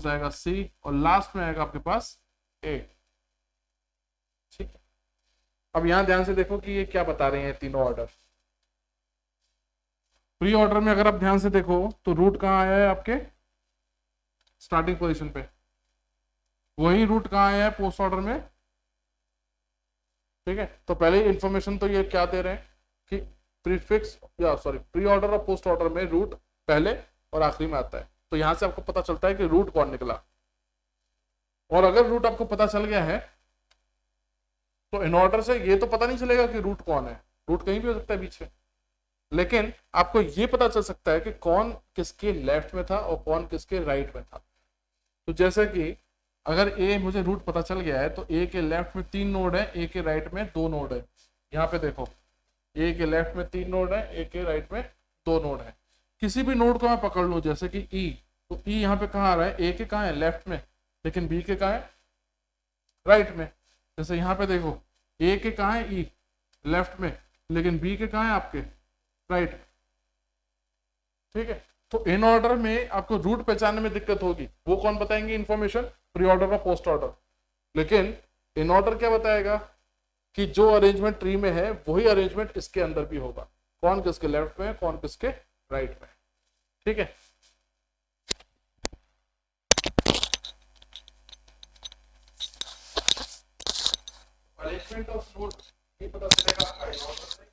आएगा सी, और लास्ट में आएगा आपके पास ए, ठीक है। अब यहां ध्यान से देखो कि ये क्या बता रहे हैं तीनों ऑर्डर, प्री ऑर्डर में अगर आप ध्यान से देखो तो रूट कहाँ आया है आपके स्टार्टिंग पोजीशन पे, वही रूट कहाँ आया है पोस्ट ऑर्डर में, ठीक है, तो पहले इंफॉर्मेशन तो ये क्या दे रहे हैं कि प्रीफिक्स या सॉरी प्री ऑर्डर और पोस्ट ऑर्डर में रूट पहले और आखिरी में आता है, तो यहां से आपको पता चलता है कि रूट कौन निकला, और अगर रूट आपको पता चल गया है तो इन ऑर्डर से ये तो पता नहीं चलेगा कि रूट कौन है, रूट कहीं भी हो सकता है बीच में, लेकिन आपको ये पता चल सकता है कि कौन किसके लेफ्ट में था और कौन किसके राइट में था। तो जैसे कि अगर ए मुझे रूट पता चल गया है तो ए के लेफ्ट में 3 नोड है, ए के राइट में 2 नोड है, यहाँ पे देखो ए के लेफ्ट में 3 नोड है, ए के राइट में 2 नोड है, किसी भी नोड को मैं पकड़ लूं जैसे कि ई, तो ई यहाँ पे कहाँ आ रहा है, ए के कहाँ है लेफ्ट में, लेकिन बी के कहाँ है राइट में, जैसे यहाँ पे देखो ए के कहाँ है ई लेफ्ट में, लेकिन बी के कहाँ है आपके राइट, ठीक है। तो इन ऑर्डर में आपको रूट पहचानने में दिक्कत होगी, वो कौन बताएंगे इंफॉर्मेशन, प्री ऑर्डर और पोस्ट ऑर्डर, लेकिन इन ऑर्डर क्या बताएगा कि जो अरेंजमेंट ट्री में है वही अरेंजमेंट इसके अंदर भी होगा, कौन किसके लेफ्ट में कौन किसके राइट में, ठीक है। अरेंजमेंट ऑफ नोड ये पता चलेगा आपका इन ऑर्डर से,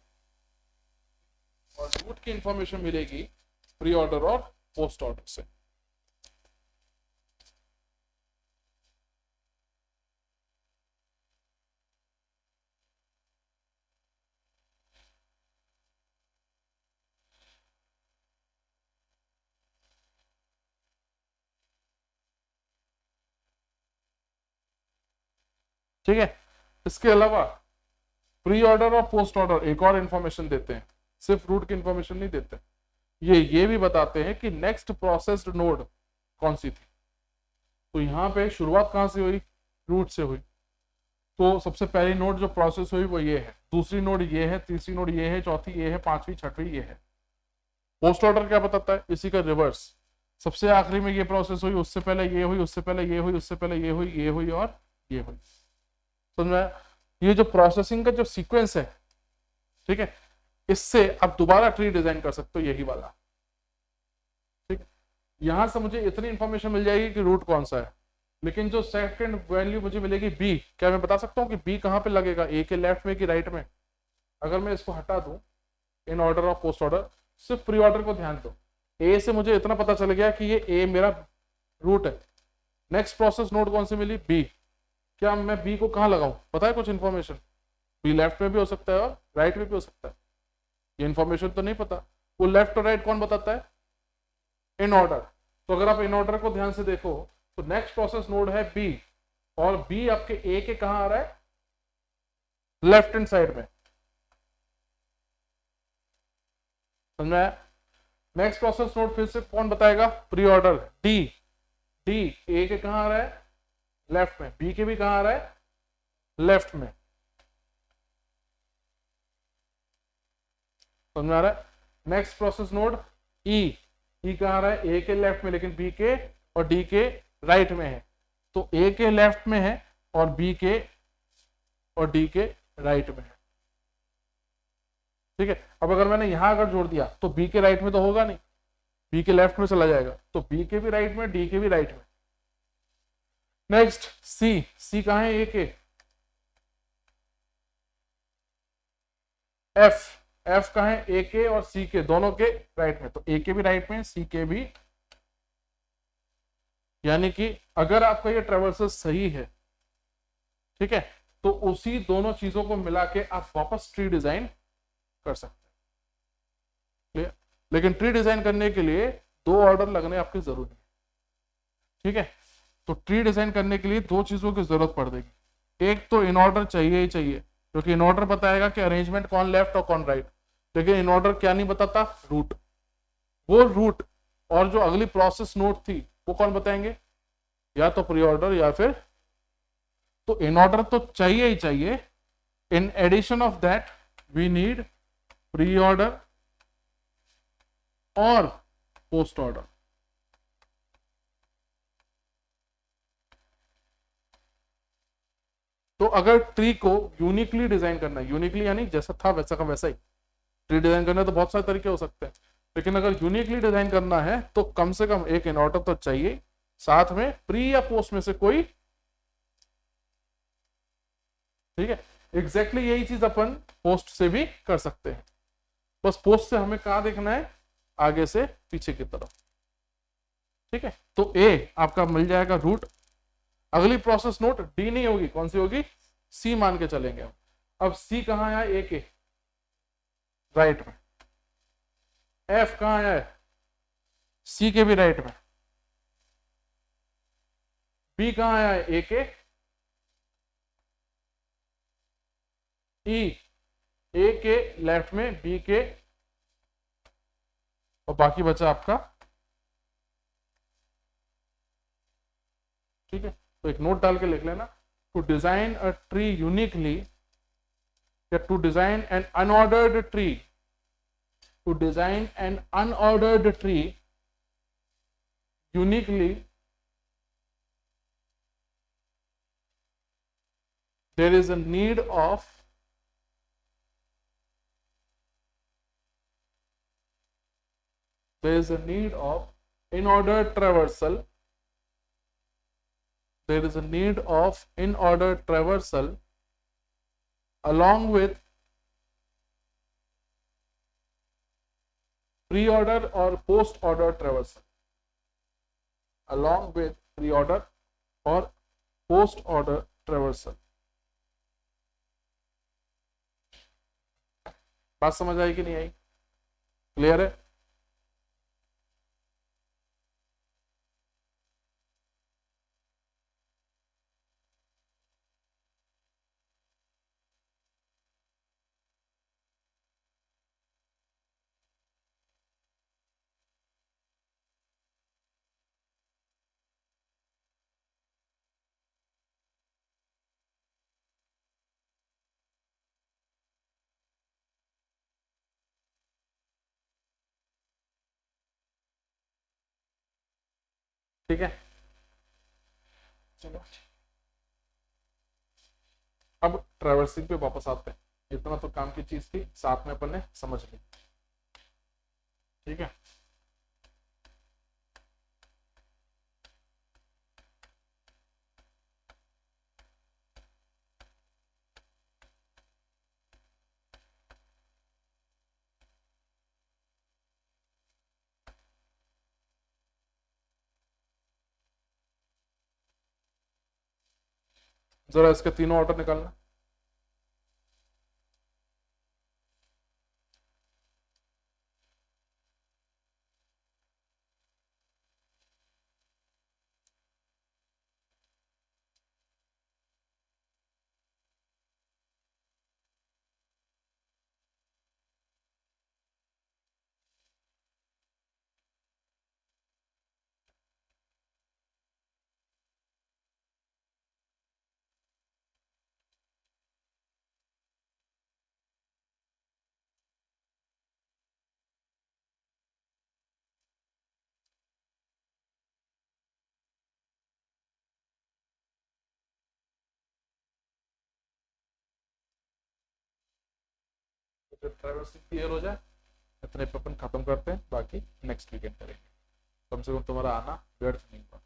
और रूट की इंफॉर्मेशन मिलेगी प्री ऑर्डर और पोस्ट ऑर्डर से। ठीक है, इसके अलावा प्री ऑर्डर और पोस्ट ऑर्डर एक और इंफॉर्मेशन देते हैं, सिर्फ रूट की इंफॉर्मेशन नहीं देते, ये भी बताते हैं कि नेक्स्ट प्रोसेस्ड नोड कौन सी थी। तो यहाँ पे शुरुआत कहाँ से हुई, रूट से हुई, तो सबसे पहली नोड जो प्रोसेस हुई वो ये है, दूसरी नोड ये है, तीसरी नोड ये है, चौथी ये है, पांचवी छठवीं ये है। पोस्ट ऑर्डर क्या बताता है, इसी का रिवर्स, सबसे आखिरी में ये प्रोसेस हुई, उससे पहले ये हुई, उससे पहले ये हुई, उससे पहले ये हुई, ये हुई और ये हुई। समझ में, ये जो प्रोसेसिंग का जो सीक्वेंस है, ठीक है, इससे आप दोबारा ट्री डिजाइन कर सकते हो, यही वाला, ठीक है। यहां से मुझे इतनी इंफॉर्मेशन मिल जाएगी कि रूट कौन सा है, लेकिन जो सेकंड वैल्यू मुझे मिलेगी बी, क्या मैं बता सकता हूँ कि बी कहाँ पे लगेगा, ए के लेफ्ट में कि राइट में। अगर मैं इसको हटा दूं इन ऑर्डर और पोस्ट ऑर्डर, सिर्फ प्री ऑर्डर को ध्यान दो, ए से मुझे इतना पता चल गया कि ये ए मेरा रूट है, नेक्स्ट प्रोसेस नोड कौन सी मिली, बी, क्या मैं बी को कहाँ लगाऊं, पता है कुछ इन्फॉर्मेशन, बी लेफ्ट में भी हो सकता है और राइट में भी हो सकता है, ये इन्फॉर्मेशन तो नहीं पता, वो लेफ्ट और राइट कौन बताता है, इन ऑर्डर। तो अगर आप इन ऑर्डर को ध्यान से देखो तो नेक्स्ट प्रोसेस नोड है बी, और बी आपके ए के कहां आ रहा है, लेफ्ट हैंड साइड में, समझ, नेक्स्ट प्रोसेस नोड फिर से कौन बताएगा, pre order, D, D A के कहां आ रहा है, लेफ्ट में, बी के भी कहां आ रहा है, लेफ्ट में, समझ में आ रहा है। नेक्स्ट प्रोसेस नोड ई, ई कहाँ रहा है, ए के लेफ्ट में, लेकिन बी के और डी के राइट में है, तो ए के लेफ्ट में है और बी के और डी के राइट में है। ठीक है, अब अगर मैंने यहां अगर जोड़ दिया तो बी के राइट में तो होगा नहीं, बी के लेफ्ट में चला जाएगा, तो बी के भी राइट में, डी के भी राइट में। नेक्स्ट सी, सी कहाँ है, ए के, एफ, एफ कहाँ है, ए के और सी के दोनों के राइट में, तो ए के भी राइट में, सी के भी, यानी कि अगर आपका ये ट्रेवर्सल सही है, ठीक है, तो उसी दोनों चीजों को मिला के आप वापस ट्री डिजाइन कर सकते हैं। क्लियर, लेकिन ट्री डिजाइन करने के लिए दो ऑर्डर लगने आपके जरूरी है। ठीक है, तो ट्री डिजाइन करने के लिए दो चीजों की जरूरत पड़ देगी, एक तो इन ऑर्डर चाहिए ही चाहिए, क्योंकि इन ऑर्डर बताएगा कि अरेंजमेंट कौन लेफ्ट और कौन राइट, लेकिन इन ऑर्डर क्या नहीं बताता, रूट। वो रूट और जो अगली प्रोसेस नोट थी वो कौन बताएंगे, या तो प्री ऑर्डर या फिर, तो इन ऑर्डर तो चाहिए ही चाहिए, in addition of that we need preorder और पोस्ट ऑर्डर। तो अगर ट्री को यूनिकली डिजाइन करना है, यूनिकली यानी जैसा था वैसा का वैसा ही, ट्री डिजाइन करना तो बहुत सारे तरीके हो सकते हैं, लेकिन अगर यूनिकली डिजाइन करना है तो कम से कम एक इन ऑर्डर तो चाहिए, साथ में प्री या पोस्ट में से कोई। ठीक है, एग्जैक्टली यही चीज अपन पोस्ट से भी कर सकते हैं, बस पोस्ट से हमें कहां देखना है, आगे से पीछे की तरफ। ठीक है, तो ए आपका मिल जाएगा रूट, अगली प्रोसेस नोट डी नहीं होगी, कौन सी होगी, सी मान के चलेंगे हम। अब सी कहां आया, ए के राइट में, एफ कहां आया है, सी के भी राइट में, बी कहां आया है, ए के, ई ए के लेफ्ट में, बी के, और बाकी बचा आपका। ठीक है, तो एक नोट डाल के लिख लेना, to design a tree uniquely, या to design an unordered tree, to design an unordered tree uniquely, there is a need of in order traversal, there is a need of in order traversal along with pre-order or post-order traversal, along with pre-order or post-order traversal। बात समझ आई कि नहीं आई, clear है। ठीक है, चलो अब traversing पे वापस आते हैं, इतना तो काम की चीज थी, साथ में अपन ने समझ ली। ठीक है, जरा इसके तीनों ऑर्डर निकालना। फिर ट्रैवर्सिंग क्लियर हो जाए, इतने पे अपन खत्म करते हैं, बाकी नेक्स्ट वीकेंड करेंगे। कम से कम तुम्हारा आना व्यर्थ नहीं हुआ।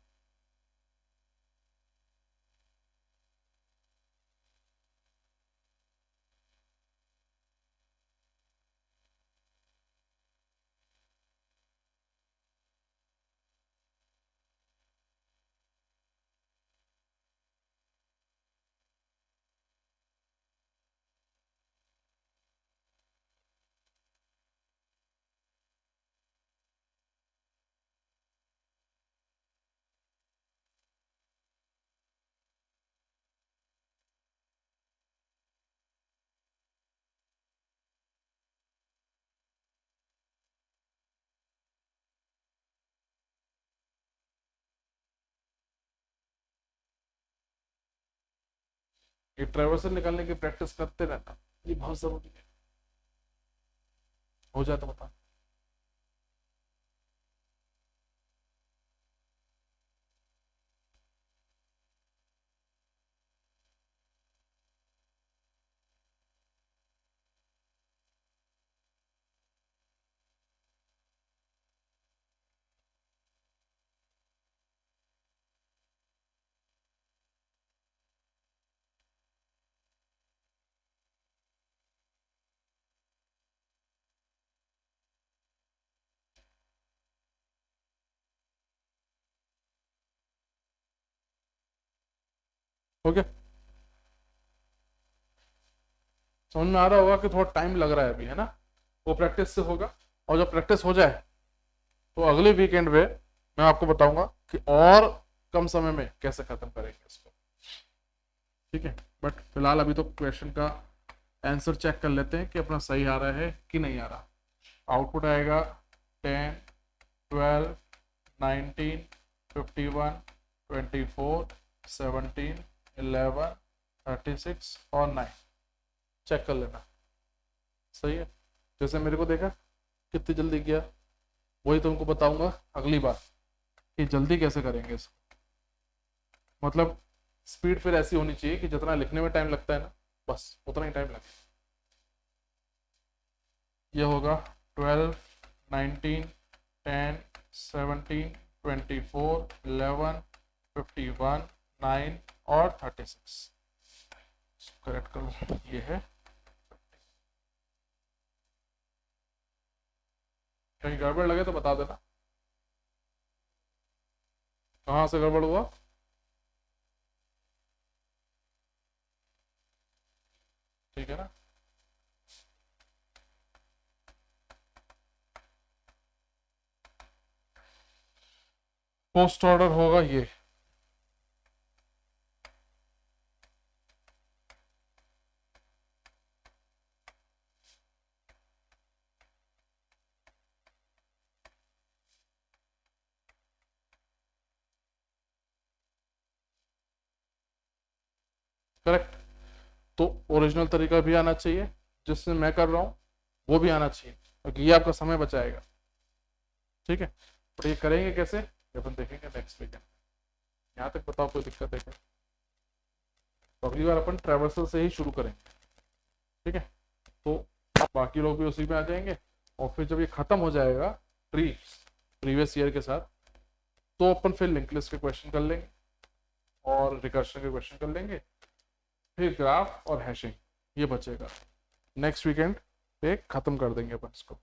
ये ट्रैवर्सल निकालने की प्रैक्टिस करते रहना, ये बहुत जरूरी है। हो जाए तो बता। ओके, समझ में आ रहा होगा कि थोड़ा टाइम लग रहा है अभी, है ना, वो प्रैक्टिस से होगा। और जब प्रैक्टिस हो जाए तो अगले वीकेंड में मैं आपको बताऊंगा कि और कम समय में कैसे खत्म करेंगे इसको, ठीक है। बट फिलहाल अभी तो क्वेश्चन का आंसर चेक कर लेते हैं कि अपना सही आ रहा है कि नहीं आ रहा। आउटपुट आएगा 10, 12, 19, 51, 24, 17, 11, 36 और 9। चेक कर लेना, सही है। जैसे मेरे को देखा कितनी जल्दी किया, वही तुमको बताऊंगा अगली बार कि जल्दी कैसे करेंगे इसको। मतलब स्पीड फिर ऐसी होनी चाहिए कि जितना लिखने में टाइम लगता है ना, बस उतना ही टाइम लगे। ये होगा 12, 19, 10, 17, 24, 11, 51, 9 और 36। करेक्ट करो, ये है। कहीं गड़बड़ लगे तो बता देना, कहाँ से गड़बड़ हुआ। ठीक है ना। पोस्ट ऑर्डर होगा ये, करेक्ट। तो ओरिजिनल तरीका भी आना चाहिए, जिससे मैं कर रहा हूँ वो भी आना चाहिए, क्योंकि ये आपका समय बचाएगा, ठीक है। तो ये करेंगे कैसे, ये अपन देखेंगे नेक्स्ट वीकेंड। यहाँ तक बताओ कोई दिक्कत है क्या? तो अगली बार अपन ट्रैवर्सल से ही शुरू करेंगे, ठीक है। तो बाकी लोग भी उसी में आ जाएंगे, और फिर जब ये खत्म हो जाएगा प्रीवियस ईयर के साथ, तो अपन फिर लिंक लिस्ट के क्वेश्चन कर लेंगे और रिकर्शन के क्वेश्चन कर लेंगे, फिर ग्राफ और हैशिंग ये बचेगा। नेक्स्ट वीकेंड पे खत्म कर देंगे अपन इसको।